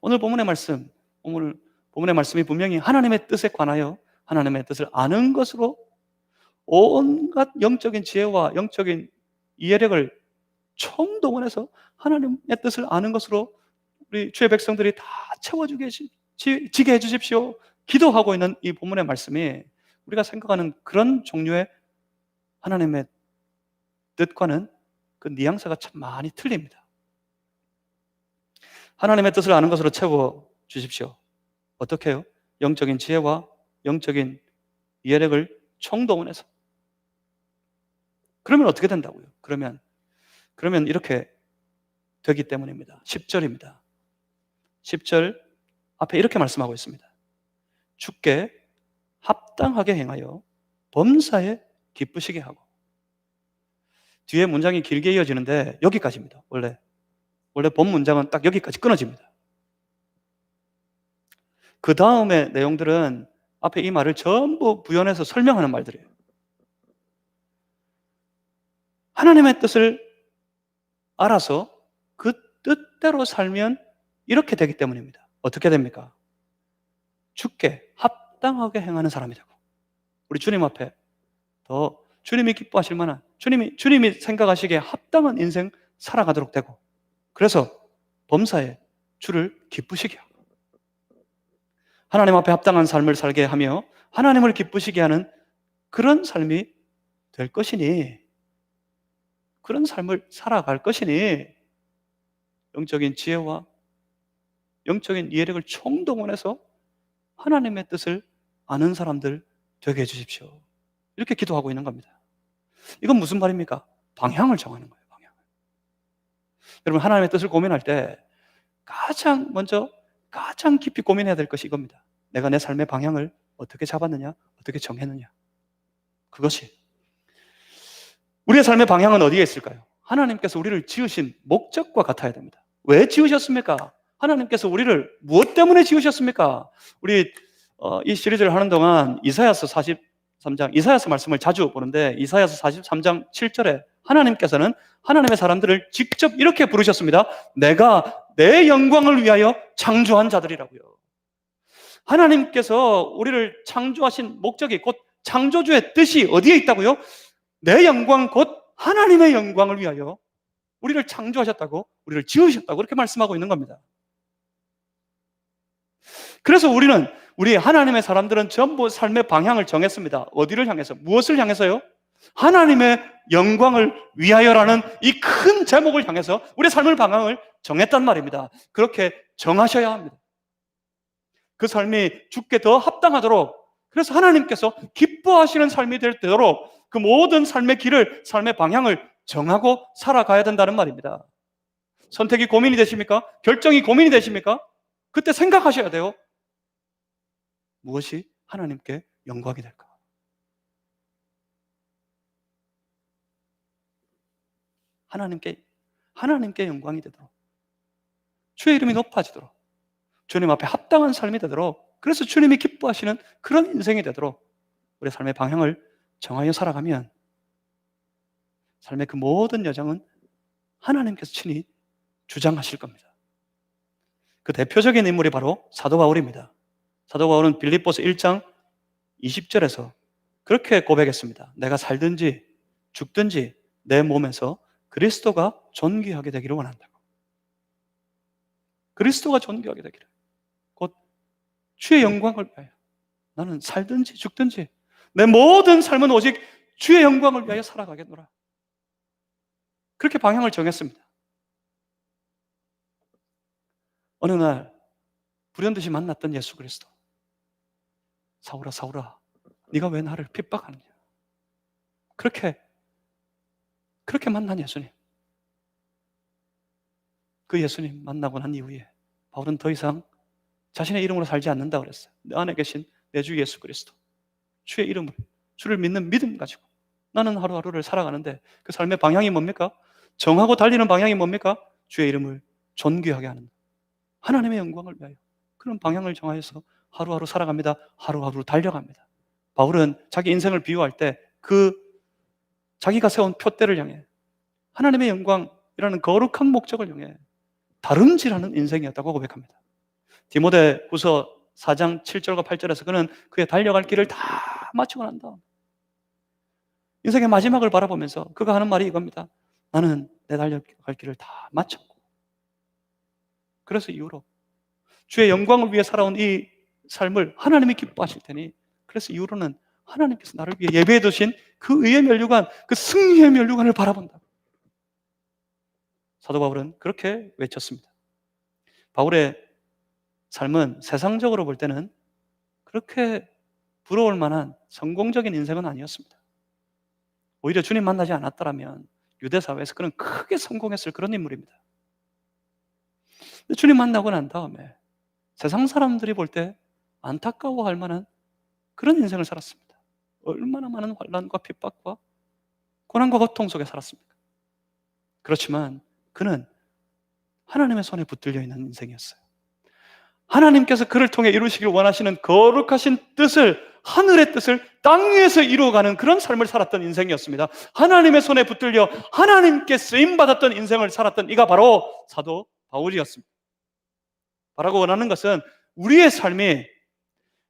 오늘 본문의 말씀이 분명히 하나님의 뜻에 관하여 하나님의 뜻을 아는 것으로 온갖 영적인 지혜와 영적인 이해력을 총동원해서 하나님의 뜻을 아는 것으로 우리 주의 백성들이 다 지게 해주십시오. 기도하고 있는 이 본문의 말씀이 우리가 생각하는 그런 종류의 하나님의 뜻과는 그 뉘앙스가 참 많이 틀립니다. 하나님의 뜻을 아는 것으로 채워 주십시오. 어떻게 해요? 영적인 지혜와 영적인 이해력을 총동원해서. 그러면 어떻게 된다고요? 그러면 이렇게 되기 때문입니다. 10절입니다. 10절 앞에 이렇게 말씀하고 있습니다. 주께 합당하게 행하여 범사에 기쁘시게 하고. 뒤에 문장이 길게 이어지는데 여기까지입니다. 원래 본 문장은 딱 여기까지 끊어집니다. 그 다음의 내용들은 앞에 이 말을 전부 부연해서 설명하는 말들이에요. 하나님의 뜻을 알아서 그 뜻대로 살면 이렇게 되기 때문입니다. 어떻게 됩니까? 주께 합당하게 행하는 사람이 되고 우리 주님 앞에 더 주님이 기뻐하실 만한 주님이 생각하시기에 합당한 인생 살아가도록 되고 그래서 범사에 주를 기쁘시게 하고 하나님 앞에 합당한 삶을 살게 하며 하나님을 기쁘시게 하는 그런 삶이 될 것이니 그런 삶을 살아갈 것이니 영적인 지혜와 영적인 이해력을 총동원해서 하나님의 뜻을 아는 사람들 되게 해주십시오. 이렇게 기도하고 있는 겁니다. 이건 무슨 말입니까? 방향을 정하는 거예요. 방향을. 여러분 하나님의 뜻을 고민할 때 가장 깊이 고민해야 될 것이 이겁니다. 내가 내 삶의 방향을 어떻게 잡았느냐? 어떻게 정했느냐? 그것이 우리의 삶의 방향은 어디에 있을까요? 하나님께서 우리를 지으신 목적과 같아야 됩니다. 왜 지으셨습니까? 하나님께서 우리를 무엇 때문에 지으셨습니까? 우리 이 시리즈를 하는 동안 이사야서 43장 이사야서 말씀을 자주 보는데 이사야서 43장 7절에 하나님께서는 하나님의 사람들을 직접 이렇게 부르셨습니다. 내가 내 영광을 위하여 창조한 자들이라고요. 하나님께서 우리를 창조하신 목적이 곧 창조주의 뜻이 어디에 있다고요? 내 영광 곧 하나님의 영광을 위하여 우리를 창조하셨다고 우리를 지으셨다고 그렇게 말씀하고 있는 겁니다. 그래서 우리 하나님의 사람들은 전부 삶의 방향을 정했습니다. 어디를 향해서? 무엇을 향해서요? 하나님의 영광을 위하여라는 이 큰 제목을 향해서 우리의 삶의 방향을 정했단 말입니다. 그렇게 정하셔야 합니다. 그 삶이 주께 더 합당하도록 그래서 하나님께서 기뻐하시는 삶이 되도록 그 모든 삶의 길을, 삶의 방향을 정하고 살아가야 된다는 말입니다. 선택이 고민이 되십니까? 결정이 고민이 되십니까? 그때 생각하셔야 돼요. 무엇이 하나님께 영광이 될까? 하나님께 영광이 되도록 주의 이름이 높아지도록 주님 앞에 합당한 삶이 되도록 그래서 주님이 기뻐하시는 그런 인생이 되도록 우리 삶의 방향을 정하여 살아가면 삶의 그 모든 여정은 하나님께서 친히 주장하실 겁니다. 그 대표적인 인물이 바로 사도 바울입니다. 사도 바울은 빌립보서 1장 20절에서 그렇게 고백했습니다. 내가 살든지 죽든지 내 몸에서 그리스도가 존귀하게 되기를 원한다고. 그리스도가 존귀하게 되기를. 곧 주의 영광을 위하여 나는 살든지 죽든지 내 모든 삶은 오직 주의 영광을 위하여 살아가겠노라. 그렇게 방향을 정했습니다. 어느 날 불현듯이 만났던 예수 그리스도. 사울아 사울아 네가 왜 나를 핍박하느냐. 그렇게 만난 예수님. 그 예수님 만나고 난 이후에 바울은 더 이상 자신의 이름으로 살지 않는다 그랬어요. 내 안에 계신 내 주 예수 그리스도, 주의 이름을, 주를 믿는 믿음 가지고 나는 하루하루를 살아가는데 그 삶의 방향이 뭡니까? 정하고 달리는 방향이 뭡니까? 주의 이름을 존귀하게 하는, 하나님의 영광을 위하여 그런 방향을 정하여서 하루하루 살아갑니다. 하루하루 달려갑니다. 바울은 자기 인생을 비유할 때 그 자기가 세운 표대를 향해 하나님의 영광이라는 거룩한 목적을 향해 다름질하는 인생이었다고 고백합니다. 디모데후서 4장 7절과 8절에서 그는 그의 달려갈 길을 다 마치고 난 다음 인생의 마지막을 바라보면서 그가 하는 말이 이겁니다. 나는 내 달려갈 길을 다 마쳤고 그래서 이후로 주의 영광을 위해 살아온 이 삶을 하나님이 기뻐하실 테니 그래서 이후로는 하나님께서 나를 위해 예배해 두신 그 의의 면류관, 그 승리의 면류관을 바라본다. 사도 바울은 그렇게 외쳤습니다. 바울의 삶은 세상적으로 볼 때는 그렇게 부러울 만한 성공적인 인생은 아니었습니다. 오히려 주님 만나지 않았더라면 유대 사회에서 그는 크게 성공했을 그런 인물입니다. 근데 주님 만나고 난 다음에 세상 사람들이 볼 때 안타까워할 만한 그런 인생을 살았습니다. 얼마나 많은 환난과 핍박과 고난과 고통 속에 살았습니까? 그렇지만 그는 하나님의 손에 붙들려 있는 인생이었어요. 하나님께서 그를 통해 이루시길 원하시는 거룩하신 뜻을, 하늘의 뜻을 땅 위에서 이루어가는 그런 삶을 살았던 인생이었습니다. 하나님의 손에 붙들려 하나님께 쓰임받았던 인생을 살았던 이가 바로 사도 바울이었습니다. 바라고 원하는 것은 우리의 삶이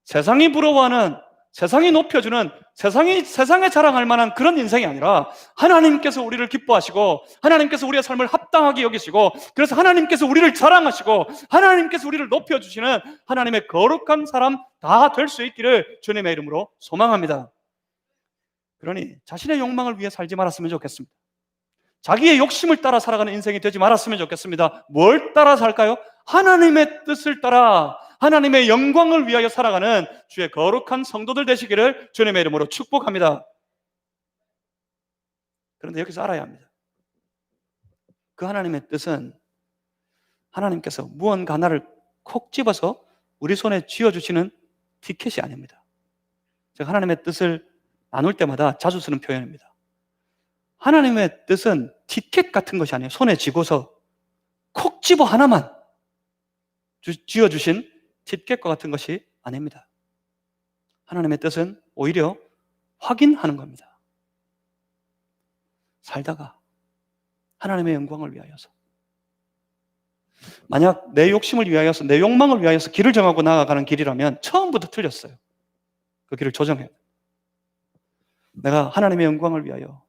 세상이 부러워하는, 세상이 높여주는, 세상에 자랑할 만한 그런 인생이 아니라 하나님께서 우리를 기뻐하시고 하나님께서 우리의 삶을 합당하게 여기시고 그래서 하나님께서 우리를 자랑하시고 하나님께서 우리를 높여주시는 하나님의 거룩한 사람 다 될 수 있기를 주님의 이름으로 소망합니다. 그러니 자신의 욕망을 위해 살지 말았으면 좋겠습니다. 자기의 욕심을 따라 살아가는 인생이 되지 말았으면 좋겠습니다. 뭘 따라 살까요? 하나님의 뜻을 따라 하나님의 영광을 위하여 살아가는 주의 거룩한 성도들 되시기를 주님의 이름으로 축복합니다. 그런데 여기서 알아야 합니다. 그 하나님의 뜻은 하나님께서 무언가 하나를 콕 집어서 우리 손에 쥐어주시는 티켓이 아닙니다. 제가 하나님의 뜻을 나눌 때마다 자주 쓰는 표현입니다. 하나님의 뜻은 티켓 같은 것이 아니에요. 손에 쥐고서 콕 집어 하나만 쥐어주신 티켓과 같은 것이 아닙니다. 하나님의 뜻은 오히려 확인하는 겁니다. 살다가 하나님의 영광을 위하여서, 만약 내 욕심을 위하여서, 내 욕망을 위하여서 길을 정하고 나아가는 길이라면 처음부터 틀렸어요. 그 길을 조정해야 돼요. 내가 하나님의 영광을 위하여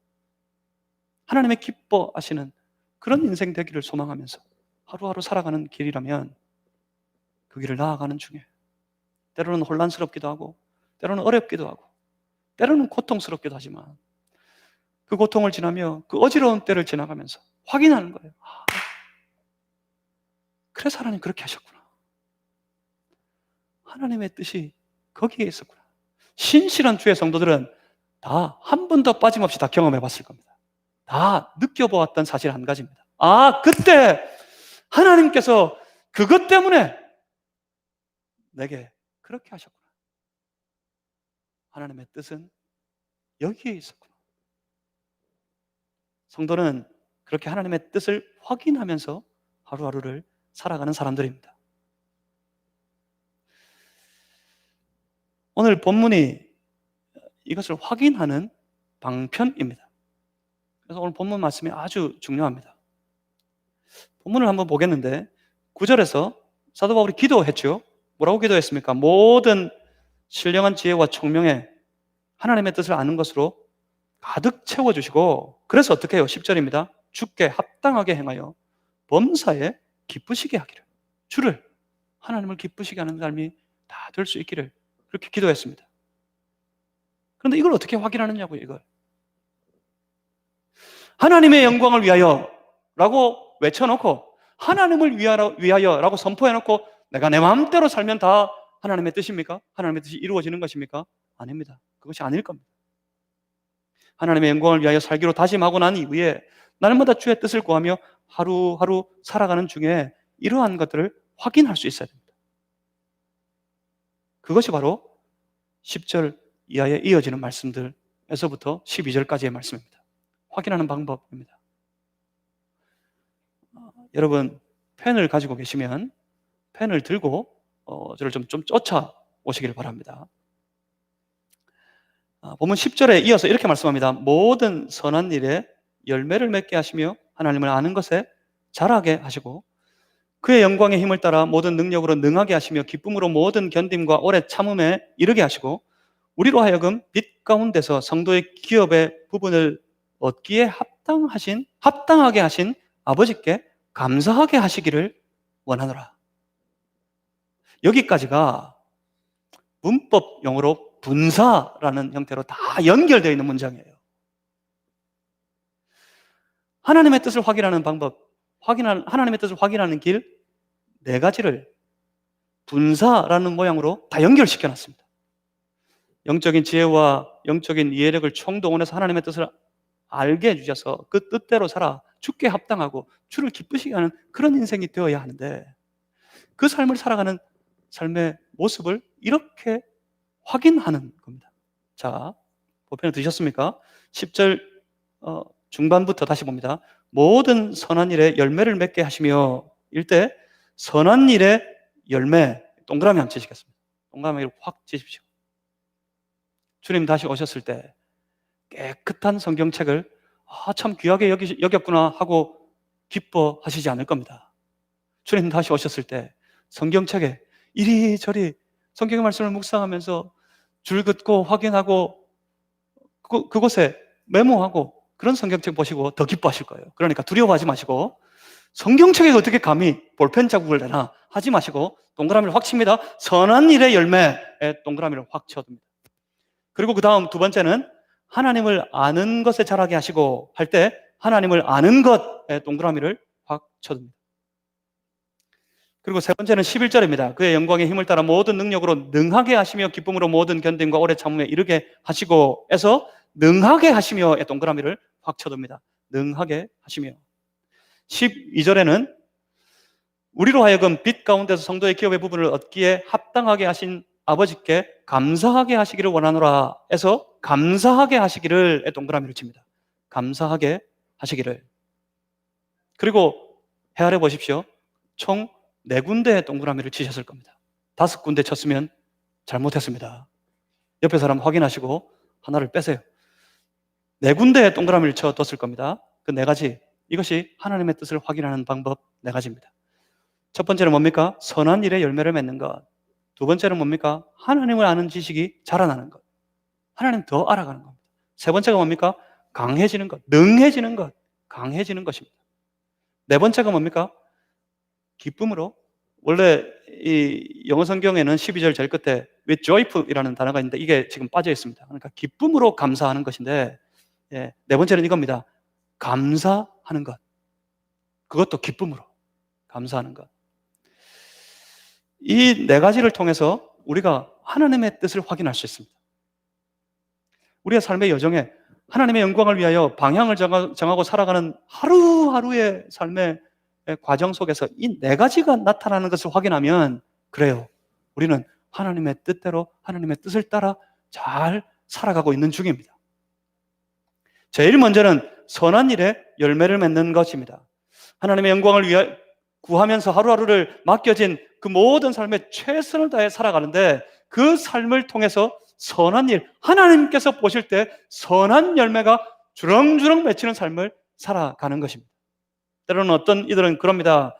하나님의 기뻐하시는 그런 인생 되기를 소망하면서 하루하루 살아가는 길이라면 그 길을 나아가는 중에 때로는 혼란스럽기도 하고 때로는 어렵기도 하고 때로는 고통스럽기도 하지만 그 고통을 지나며 그 어지러운 때를 지나가면서 확인하는 거예요. 그래서 하나님 그렇게 하셨구나. 하나님의 뜻이 거기에 있었구나. 신실한 주의 성도들은 다 한 번도 빠짐없이 다 경험해 봤을 겁니다. 다 느껴보았던 사실 한 가지입니다. 그때 하나님께서 그것 때문에 내게 그렇게 하셨구나. 하나님의 뜻은 여기에 있었구나. 성도는 그렇게 하나님의 뜻을 확인하면서 하루하루를 살아가는 사람들입니다. 오늘 본문이 이것을 확인하는 방편입니다. 그래서 오늘 본문 말씀이 아주 중요합니다. 본문을 한번 보겠는데 9절에서 사도 바울이 기도했죠. 뭐라고 기도했습니까? 모든 신령한 지혜와 총명에 하나님의 뜻을 아는 것으로 가득 채워주시고, 그래서 어떻게 해요? 10절입니다. 주께 합당하게 행하여 범사에 기쁘시게 하기를, 주를, 하나님을 기쁘시게 하는 삶이 다 될 수 있기를, 그렇게 기도했습니다. 그런데 이걸 어떻게 확인하느냐고요, 이걸. 하나님의 영광을 위하여 라고 외쳐놓고, 하나님을 위하여 라고 선포해놓고, 내가 내 마음대로 살면 다 하나님의 뜻입니까? 하나님의 뜻이 이루어지는 것입니까? 아닙니다. 그것이 아닐 겁니다. 하나님의 영광을 위하여 살기로 다짐하고 난 이후에 날마다 주의 뜻을 구하며 하루하루 살아가는 중에 이러한 것들을 확인할 수 있어야 됩니다. 그것이 바로 10절 이하에 이어지는 말씀들에서부터 12절까지의 말씀입니다. 확인하는 방법입니다. 여러분, 펜을 가지고 계시면 펜을 들고 저를 좀 쫓아오시길 바랍니다. 본문 10절에 이어서 이렇게 말씀합니다. 모든 선한 일에 열매를 맺게 하시며 하나님을 아는 것에 자라게 하시고 그의 영광의 힘을 따라 모든 능력으로 능하게 하시며 기쁨으로 모든 견딤과 오래 참음에 이르게 하시고 우리로 하여금 빛 가운데서 성도의 기업의 부분을 얻기에 합당하게 하신 아버지께 감사하게 하시기를 원하노라. 여기까지가 문법 용어로 분사라는 형태로 다 연결되어 있는 문장이에요. 하나님의 뜻을 확인하는 방법, 하나님의 뜻을 확인하는 길 네 가지를 분사라는 모양으로 다 연결시켜 놨습니다. 영적인 지혜와 영적인 이해력을 총동원해서 하나님의 뜻을 알게 해주셔서 그 뜻대로 살아 주께 합당하고 주를 기쁘시게 하는 그런 인생이 되어야 하는데, 그 삶을 살아가는 삶의 모습을 이렇게 확인하는 겁니다. 자, 보편을 드셨습니까? 10절 중반부터 다시 봅니다. 모든 선한 일에 열매를 맺게 하시며, 일때 선한 일에 열매, 동그라미 한번 치시겠습니다. 동그라미를 확 치십시오. 주님 다시 오셨을 때 깨끗한 성경책을 참 귀하게 여겼구나 하고 기뻐하시지 않을 겁니다. 주님 다시 오셨을 때 성경책에 이리저리 성경의 말씀을 묵상하면서 줄 긋고 확인하고 그곳에 메모하고 그런 성경책 보시고 더 기뻐하실 거예요. 그러니까 두려워하지 마시고, 성경책에 어떻게 감히 볼펜 자국을 내나 하지 마시고 동그라미를 확 칩니다. 선한 일의 열매에 동그라미를 확 쳐둡니다. 그리고 그 다음 두 번째는 하나님을 아는 것에 자라게 하시고 할 때 하나님을 아는 것에 동그라미를 확 쳐둡니다. 그리고 세 번째는 11절입니다. 그의 영광의 힘을 따라 모든 능력으로 능하게 하시며 기쁨으로 모든 견딤과 오래 참음에 이르게 하시고 에서 능하게 하시며의 동그라미를 확 쳐둡니다. 능하게 하시며. 12절에는 우리로 하여금 빛 가운데서 성도의 기업의 부분을 얻기에 합당하게 하신 아버지께 감사하게 하시기를 원하노라 해서 감사하게 하시기를 동그라미를 칩니다. 감사하게 하시기를. 그리고 헤아려 보십시오. 총 4군데의 동그라미를 치셨을 겁니다. 5군데 쳤으면 잘못했습니다. 옆에 사람 확인하시고 하나를 빼세요. 4군데의 동그라미를 쳐뒀을 겁니다. 그 4가지, 이것이 하나님의 뜻을 확인하는 방법 4가지입니다. 첫 번째는 뭡니까? 선한 일에 열매를 맺는 것. 두 번째는 뭡니까? 하나님을 아는 지식이 자라나는 것. 하나님 더 알아가는 겁니다. 세 번째가 뭡니까? 강해지는 것, 능해지는 것, 강해지는 것입니다. 네 번째가 뭡니까? 기쁨으로. 원래 이 영어 성경에는 12절 제일 끝에 with joyful이라는 단어가 있는데 이게 지금 빠져 있습니다. 그러니까 기쁨으로 감사하는 것인데, 네 번째는 이겁니다. 감사하는 것. 그것도 기쁨으로 감사하는 것. 이 4가지를 통해서 우리가 하나님의 뜻을 확인할 수 있습니다. 우리의 삶의 여정에 하나님의 영광을 위하여 방향을 정하고 살아가는 하루하루의 삶의 과정 속에서 이 4가지가 나타나는 것을 확인하면, 그래요, 우리는 하나님의 뜻대로 하나님의 뜻을 따라 잘 살아가고 있는 중입니다. 제일 먼저는 선한 일에 열매를 맺는 것입니다. 하나님의 영광을 위하여 구하면서 하루하루를 맡겨진 그 모든 삶에 최선을 다해 살아가는데 그 삶을 통해서 선한 일, 하나님께서 보실 때 선한 열매가 주렁주렁 맺히는 삶을 살아가는 것입니다. 때로는 어떤 이들은 그럽니다.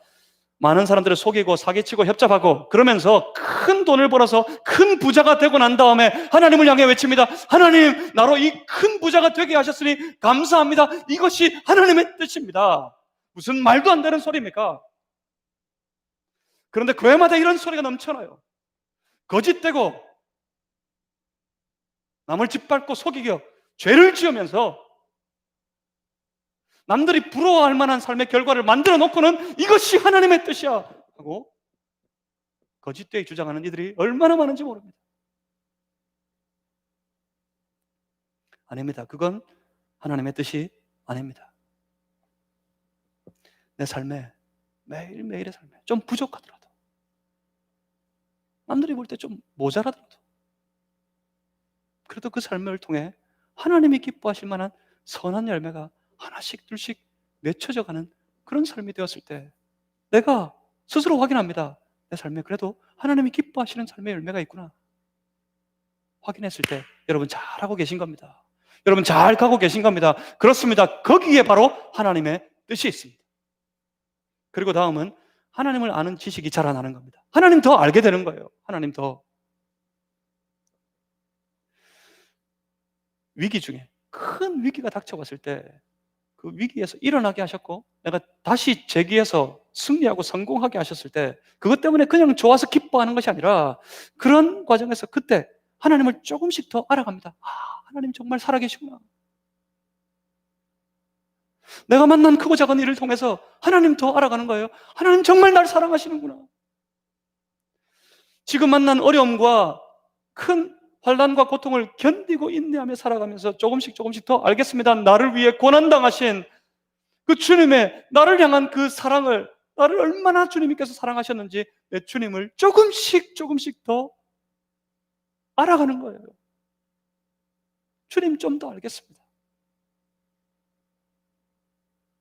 많은 사람들을 속이고 사기치고 협잡하고 그러면서 큰 돈을 벌어서 큰 부자가 되고 난 다음에 하나님을 향해 외칩니다. 하나님, 나로 이 큰 부자가 되게 하셨으니 감사합니다. 이것이 하나님의 뜻입니다. 무슨 말도 안 되는 소리입니까? 그런데 교회마다 이런 소리가 넘쳐나요. 거짓되고 남을 짓밟고 속이고 죄를 지으면서 남들이 부러워할 만한 삶의 결과를 만들어 놓고는 이것이 하나님의 뜻이야 하고 거짓되게 주장하는 이들이 얼마나 많은지 모릅니다. 아닙니다. 그건 하나님의 뜻이 아닙니다. 내 삶에, 매일매일의 삶에 좀 부족하더라도, 남들이 볼 때 좀 모자라더라도, 그래도 그 삶을 통해 하나님이 기뻐하실 만한 선한 열매가 하나씩 둘씩 맺혀져 가는 그런 삶이 되었을 때 내가 스스로 확인합니다. 내 삶에 그래도 하나님이 기뻐하시는 삶의 열매가 있구나. 확인했을 때 여러분 잘하고 계신 겁니다. 여러분 잘 가고 계신 겁니다. 그렇습니다. 거기에 바로 하나님의 뜻이 있습니다. 그리고 다음은 하나님을 아는 지식이 자라나는 겁니다. 하나님 더 알게 되는 거예요. 하나님 더. 위기 중에 큰 위기가 닥쳐왔을 때 그 위기에서 일어나게 하셨고 내가 다시 재기해서 승리하고 성공하게 하셨을 때 그것 때문에 그냥 좋아서 기뻐하는 것이 아니라 그런 과정에서 그때 하나님을 조금씩 더 알아갑니다. 아, 하나님 정말 살아계시구나. 내가 만난 크고 작은 일을 통해서 하나님 더 알아가는 거예요. 하나님 정말 날 사랑하시는구나. 지금 만난 어려움과 큰 환난과 고통을 견디고 인내하며 살아가면서 조금씩 더 알겠습니다. 나를 위해 고난당하신 그 주님의 나를 향한 그 사랑을, 나를 얼마나 주님께서 사랑하셨는지 내 주님을 조금씩 더 알아가는 거예요. 주님 좀 더 알겠습니다.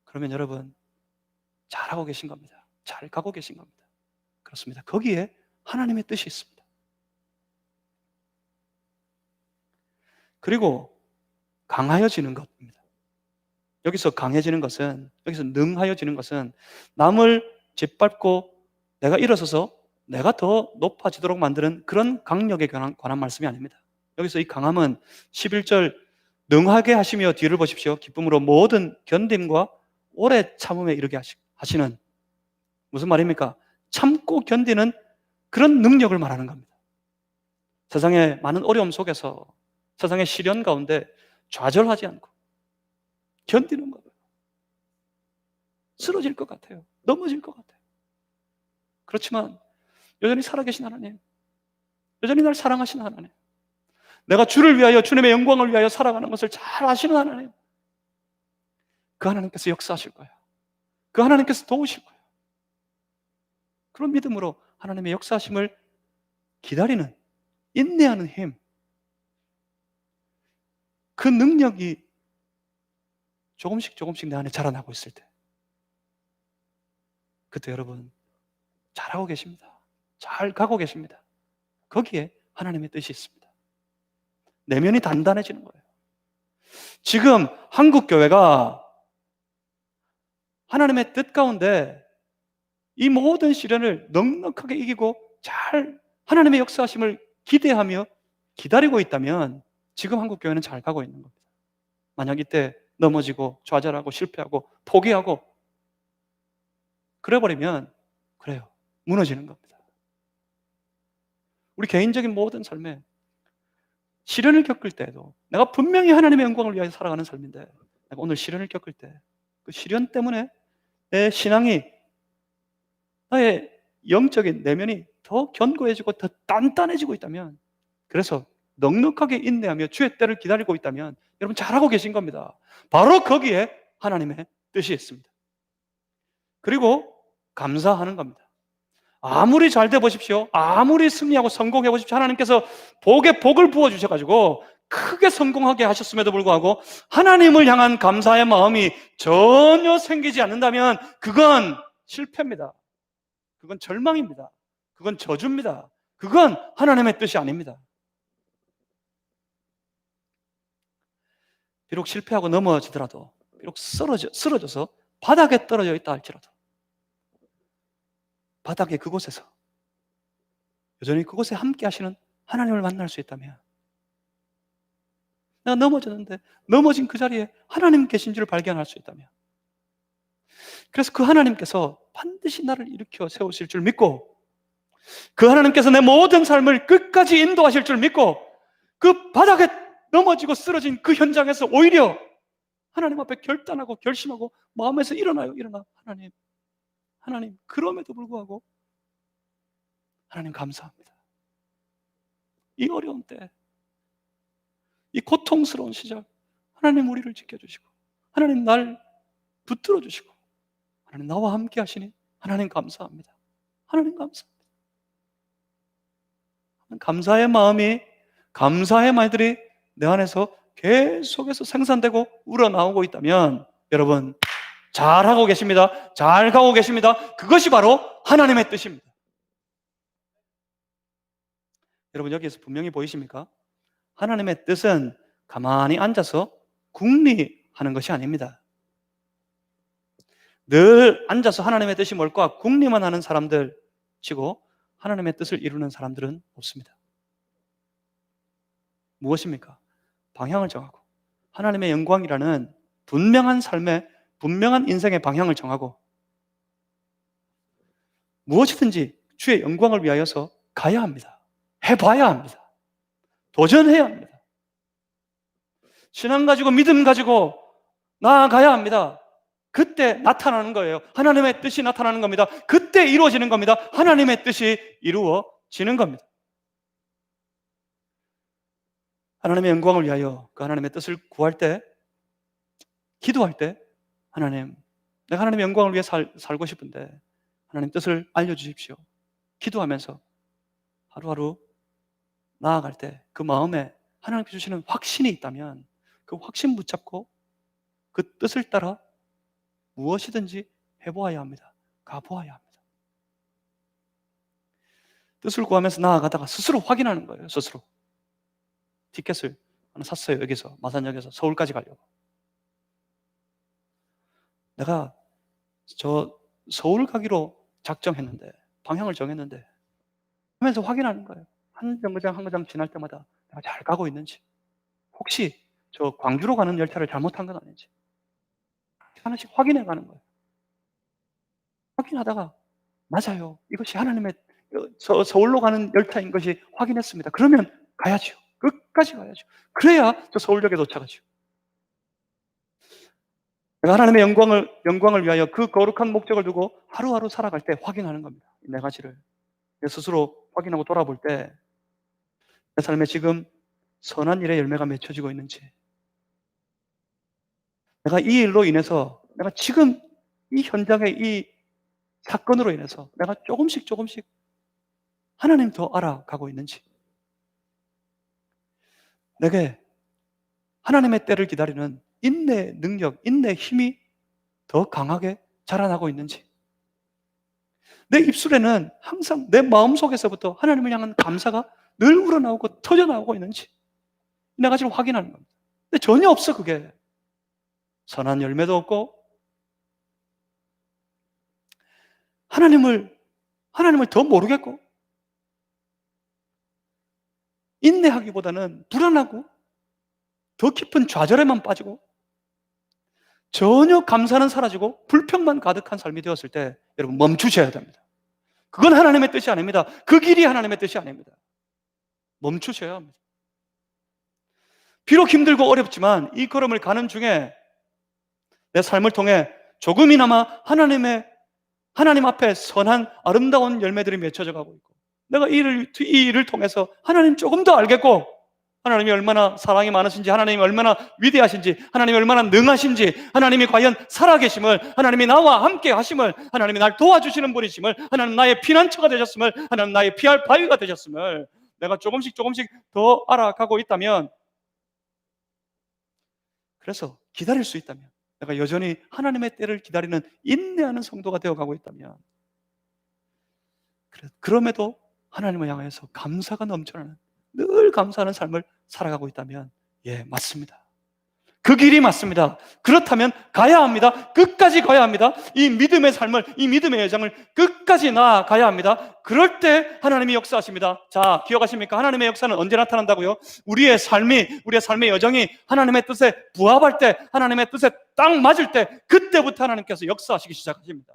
그러면 여러분 잘하고 계신 겁니다. 잘 가고 계신 겁니다. 그렇습니다. 거기에 하나님의 뜻이 있습니다. 그리고 강하여지는 것입니다. 여기서 강해지는 것은, 여기서 능하여지는 것은 남을 짓밟고 내가 일어서서 내가 더 높아지도록 만드는 그런 강력에 관한 말씀이 아닙니다. 여기서 이 강함은 11절 능하게 하시며 뒤를 보십시오. 기쁨으로 모든 견딤과 오래 참음에 이르게 하시는, 무슨 말입니까? 참고 견디는 그런 능력을 말하는 겁니다. 세상의 많은 어려움 속에서, 세상의 시련 가운데 좌절하지 않고 견디는 거예요. 쓰러질 것 같아요. 넘어질 것 같아요. 그렇지만 여전히 살아계신 하나님, 여전히 날 사랑하시는 하나님, 내가 주를 위하여, 주님의 영광을 위하여 살아가는 것을 잘 아시는 하나님, 그 하나님께서 역사하실 거예요. 그 하나님께서 도우실 거예요. 그런 믿음으로 하나님의 역사하심을 기다리는, 인내하는 힘, 그 능력이 조금씩 내 안에 자라나고 있을 때 그때 여러분 잘하고 계십니다. 잘 가고 계십니다. 거기에 하나님의 뜻이 있습니다. 내면이 단단해지는 거예요. 지금 한국 교회가 하나님의 뜻 가운데 이 모든 시련을 넉넉하게 이기고 잘 하나님의 역사하심을 기대하며 기다리고 있다면 지금 한국 교회는 잘 가고 있는 겁니다. 만약 이때 넘어지고 좌절하고 실패하고 포기하고 그래버리면 그래요. 무너지는 겁니다. 우리 개인적인 모든 삶에 시련을 겪을 때에도 내가 분명히 하나님의 영광을 위하여 살아가는 삶인데 내가 오늘 시련을 겪을 때 그 시련 때문에 내 신앙이, 나의 영적인 내면이 더 견고해지고 더 단단해지고 있다면, 그래서 넉넉하게 인내하며 주의 때를 기다리고 있다면 여러분 잘하고 계신 겁니다. 바로 거기에 하나님의 뜻이 있습니다. 그리고 감사하는 겁니다. 아무리 잘 돼 보십시오, 아무리 승리하고 성공해 보십시오, 하나님께서 복에 복을 부어주셔가지고 크게 성공하게 하셨음에도 불구하고 하나님을 향한 감사의 마음이 전혀 생기지 않는다면 그건 실패입니다. 그건 절망입니다. 그건 저주입니다. 그건 하나님의 뜻이 아닙니다. 비록 실패하고 넘어지더라도, 비록 쓰러져서 바닥에 떨어져 있다 할지라도, 바닥에 그곳에서 여전히 그곳에 함께 하시는 하나님을 만날 수 있다면, 내가 넘어졌는데 넘어진 그 자리에 하나님 계신 줄 발견할 수 있다면, 그래서 그 하나님께서 반드시 나를 일으켜 세우실 줄 믿고, 그 하나님께서 내 모든 삶을 끝까지 인도하실 줄 믿고, 그 바닥에 넘어지고 쓰러진 그 현장에서 오히려 하나님 앞에 결단하고 결심하고 마음에서 일어나. 하나님, 그럼에도 불구하고 하나님 감사합니다. 이 어려운 때, 이 고통스러운 시절, 하나님 우리를 지켜주시고, 하나님 날 붙들어 주시고, 하나님 나와 함께 하시니 하나님 감사합니다. 하나님 감사합니다. 감사의 마음이, 감사의 말들이 내 안에서 계속해서 생산되고 우러나오고 있다면, 여러분 잘하고 계십니다. 잘 가고 계십니다. 그것이 바로 하나님의 뜻입니다. 여러분 여기에서 분명히 보이십니까? 하나님의 뜻은 가만히 앉아서 궁리하는 것이 아닙니다. 늘 앉아서 하나님의 뜻이 뭘까 궁리만 하는 사람들 치고 하나님의 뜻을 이루는 사람들은 없습니다. 무엇입니까? 방향을 정하고 하나님의 영광이라는 분명한 삶의, 분명한 인생의 방향을 정하고 무엇이든지 주의 영광을 위하여서 가야 합니다. 해봐야 합니다. 도전해야 합니다. 신앙 가지고 믿음 가지고 나아가야 합니다. 그때 나타나는 거예요. 하나님의 뜻이 나타나는 겁니다. 그때 이루어지는 겁니다. 하나님의 뜻이 이루어지는 겁니다. 하나님의 영광을 위하여 그 하나님의 뜻을 구할 때, 기도할 때, 하나님, 내가 하나님의 영광을 위해 살고 싶은데 하나님 뜻을 알려주십시오. 기도하면서 하루하루 나아갈 때 그 마음에 하나님께 주시는 확신이 있다면 그 확신 붙잡고 그 뜻을 따라 무엇이든지 해보아야 합니다. 가보아야 합니다. 뜻을 구하면서 나아가다가 스스로 확인하는 거예요. 스스로. 티켓을 하나 샀어요. 여기서 마산역에서 서울까지 가려고. 내가 저 서울 가기로 작정했는데, 방향을 정했는데 하면서 확인하는 거예요. 한 정거장 한 정거장 지날 때마다 내가 잘 가고 있는지, 혹시 저 광주로 가는 열차를 잘못한 건 아닌지 하나씩 확인해 가는 거예요. 확인하다가 맞아요. 이것이 하나님의 서울로 가는 열차인 것이 확인했습니다. 그러면 가야죠. 끝까지 가야죠. 그래야 저 서울역에 도착하죠. 내가 하나님의 영광을 위하여 그 거룩한 목적을 두고 하루하루 살아갈 때 확인하는 겁니다. 이 네 가지를. 내 스스로 확인하고 돌아볼 때 내 삶에 지금 선한 일의 열매가 맺혀지고 있는지, 내가 이 일로 인해서, 내가 지금 이 현장의 이 사건으로 인해서 내가 조금씩 하나님 더 알아가고 있는지, 내게 하나님의 때를 기다리는 인내의 능력, 인내의 힘이 더 강하게 자라나고 있는지, 내 입술에는 항상 내 마음속에서부터 하나님을 향한 감사가 늘 우러나오고 터져나오고 있는지, 이 네 가지를 확인하는 겁니다. 근데 전혀 없어. 그게 선한 열매도 없고 하나님을 더 모르겠고 인내하기보다는 불안하고 더 깊은 좌절에만 빠지고 전혀 감사는 사라지고 불평만 가득한 삶이 되었을 때 여러분 멈추셔야 됩니다. 그건 하나님의 뜻이 아닙니다. 그 길이 하나님의 뜻이 아닙니다. 멈추셔야 합니다. 비록 힘들고 어렵지만 이 걸음을 가는 중에 내 삶을 통해 조금이나마 하나님 앞에 선한 아름다운 열매들이 맺혀져 가고 있고, 내가 이 일을 통해서 하나님 조금 더 알겠고, 하나님이 얼마나 사랑이 많으신지, 하나님이 얼마나 위대하신지, 하나님이 얼마나 능하신지, 하나님이 과연 살아계심을, 하나님이 나와 함께 하심을, 하나님이 날 도와주시는 분이심을, 하나님 나의 피난처가 되셨음을, 하나님 나의 피할 바위가 되셨음을 내가 조금씩 더 알아가고 있다면, 그래서 기다릴 수 있다면, 내가 여전히 하나님의 때를 기다리는 인내하는 성도가 되어가고 있다면, 그럼에도 하나님을 향해서 감사가 넘쳐나는, 늘 감사하는 삶을 살아가고 있다면, 예, 맞습니다. 그 길이 맞습니다. 그렇다면 가야 합니다. 끝까지 가야 합니다. 이 믿음의 삶을, 이 믿음의 여정을 끝까지 나아가야 합니다. 그럴 때 하나님이 역사하십니다. 자, 기억하십니까? 하나님의 역사는 언제 나타난다고요? 우리의 삶의 여정이 하나님의 뜻에 부합할 때, 하나님의 뜻에 딱 맞을 때, 그때부터 하나님께서 역사하시기 시작하십니다.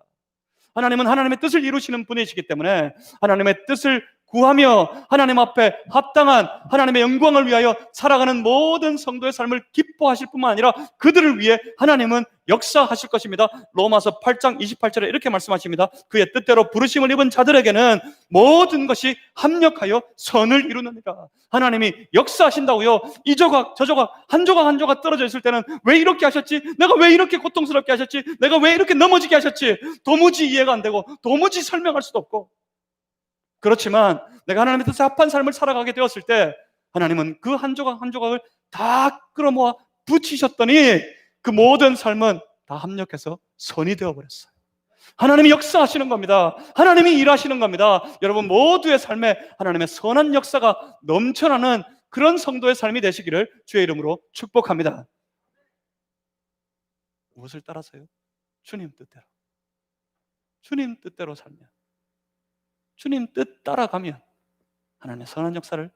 하나님은 하나님의 뜻을 이루시는 분이시기 때문에 하나님의 뜻을 구하며 하나님 앞에 합당한 하나님의 영광을 위하여 살아가는 모든 성도의 삶을 기뻐하실 뿐만 아니라 그들을 위해 하나님은 역사하실 것입니다. 로마서 8장 28절에 이렇게 말씀하십니다. 그의 뜻대로 부르심을 입은 자들에게는 모든 것이 합력하여 선을 이루느니라. 하나님이 역사하신다고요. 이 조각 저 조각 한 조각 한 조각 떨어져 있을 때는 왜 이렇게 하셨지? 내가 왜 이렇게 고통스럽게 하셨지? 내가 왜 이렇게 넘어지게 하셨지? 도무지 이해가 안 되고 도무지 설명할 수도 없고, 그렇지만 내가 하나님의 뜻에 합한 삶을 살아가게 되었을 때 하나님은 그 한 조각 한 조각을 다 끌어모아 붙이셨더니 그 모든 삶은 다 합력해서 선이 되어버렸어요. 하나님이 역사하시는 겁니다. 하나님이 일하시는 겁니다. 여러분 모두의 삶에 하나님의 선한 역사가 넘쳐나는 그런 성도의 삶이 되시기를 주의 이름으로 축복합니다. 무엇을 따라서요? 주님 뜻대로. 주님 뜻대로 살면, 주님 뜻 따라가면 하나님의 선한 역사를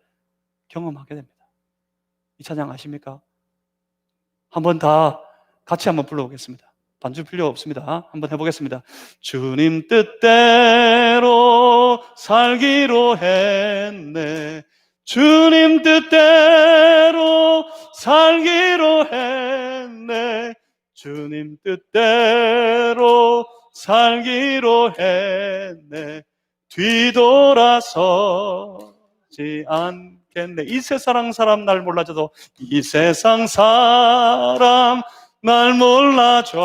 경험하게 됩니다. 이 찬양 아십니까? 한번 다 같이 한번 불러보겠습니다. 반주 필요 없습니다. 한번 해보겠습니다. 주님 뜻대로 살기로 했네. 주님 뜻대로 살기로 했네. 주님 뜻대로 살기로 했네. 뒤돌아서지 않겠네. 이 세상 사람 날 몰라줘도, 이 세상 사람 날 몰라줘도,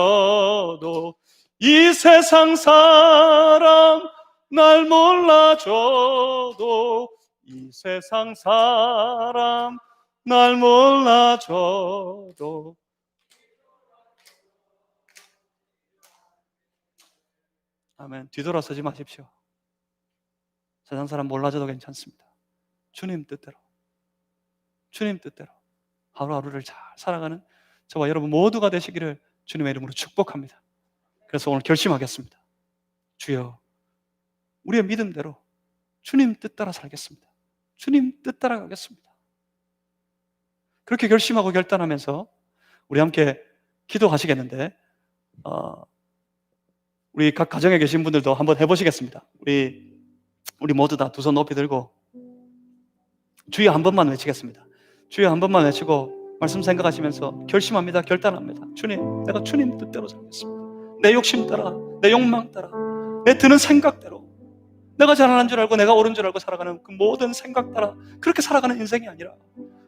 이 세상 사람 날 몰라줘도, 이 세상 사람 날 몰라줘도. 아멘. 뒤돌아서지 마십시오. 세상 사람 몰라줘도 괜찮습니다. 주님 뜻대로, 주님 뜻대로 하루하루를 잘 살아가는 저와 여러분 모두가 되시기를 주님의 이름으로 축복합니다. 그래서 오늘 결심하겠습니다. 주여, 우리의 믿음대로 주님 뜻 따라 살겠습니다. 주님 뜻 따라 가겠습니다. 그렇게 결심하고 결단하면서 우리 함께 기도하시겠는데, 우리 각 가정에 계신 분들도 한번 해보시겠습니다. 우리 모두 다 두 손 높이 들고 주여 한 번만 외치겠습니다. 주여 한 번만 외치고 말씀 생각하시면서 결심합니다. 결단합니다. 주님, 내가 주님 뜻대로 살겠습니다. 내 욕심 따라, 내 욕망 따라, 내 드는 생각대로, 내가 잘하는 줄 알고 내가 옳은 줄 알고 살아가는 그 모든 생각 따라 그렇게 살아가는 인생이 아니라,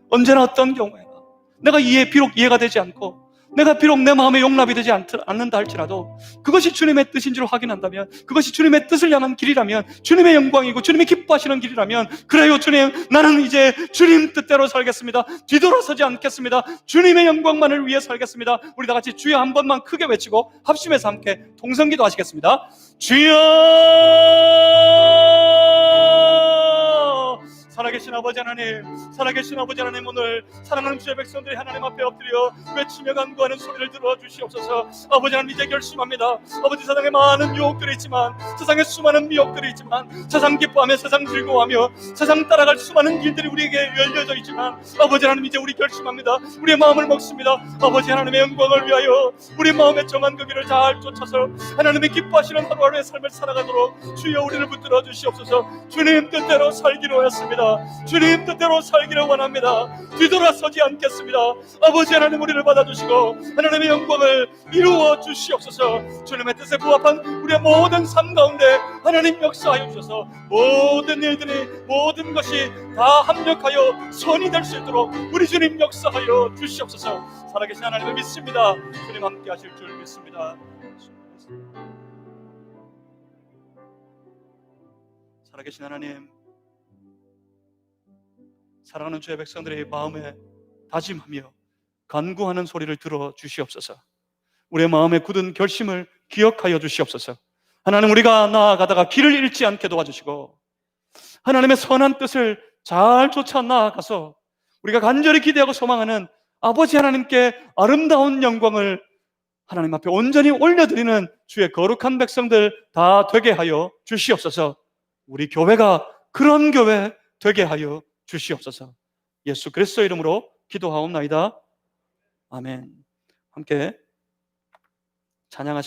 언제나 어떤 경우에나 내가 비록 이해가 되지 않고, 내가 비록 내 마음에 용납이 되지 않는다 할지라도 그것이 주님의 뜻인 줄 확인한다면, 그것이 주님의 뜻을 향한 길이라면, 주님의 영광이고 주님이 기뻐하시는 길이라면, 그래요 주님, 나는 이제 주님 뜻대로 살겠습니다. 뒤돌아서지 않겠습니다. 주님의 영광만을 위해 살겠습니다. 우리 다 같이 주여 한 번만 크게 외치고 합심해서 함께 동성기도 하시겠습니다. 주여! 살아계신 아버지 하나님, 살아계신 아버지 하나님, 오늘 사랑하는 주의 백성들이 하나님 앞에 엎드려 외치며 간구하는 소리를 들어주시옵소서. 아버지 하나님, 이제 결심합니다. 아버지, 세상에 많은 유혹들이 있지만, 세상에 수많은 미혹들이 있지만, 세상 기뻐하며 세상 즐거워하며 세상 따라갈 수많은 길들이 우리에게 열려져 있지만, 아버지 하나님, 이제 우리 결심합니다. 우리의 마음을 먹습니다. 아버지 하나님의 영광을 위하여 우리 마음에 정한 그 길을 잘 쫓아서 하나님의 기뻐하시는 하루하루의 삶을 살아가도록 주여 우리를 붙들어 주시옵소서. 주님 뜻대로 살기로 했습니다. 주님 뜻대로 살기를 원합니다. 뒤돌아서지 않겠습니다. 아버지 하나님, 우리를 받아주시고 하나님의 영광을 이루어 주시옵소서. 주님의 뜻에 부합한 우리의 모든 삶 가운데 하나님 역사하여 주셔서 모든 일들이, 모든 것이 다 합력하여 선이 될 수 있도록 우리 주님 역사하여 주시옵소서. 살아계신 하나님을 믿습니다. 주님 함께 하실 줄 믿습니다. 살아계신 하나님, 사랑하는 주의 백성들의 마음에 다짐하며 간구하는 소리를 들어 주시옵소서. 우리의 마음에 굳은 결심을 기억하여 주시옵소서. 하나님, 우리가 나아가다가 길을 잃지 않게 도와주시고, 하나님의 선한 뜻을 잘 쫓아 나아가서 우리가 간절히 기대하고 소망하는 아버지 하나님께 아름다운 영광을 하나님 앞에 온전히 올려드리는 주의 거룩한 백성들 다 되게 하여 주시옵소서. 우리 교회가 그런 교회 되게 하여 주시옵소서. 예수 그리스도 이름으로 기도하옵나이다. 아멘. 함께 찬양하시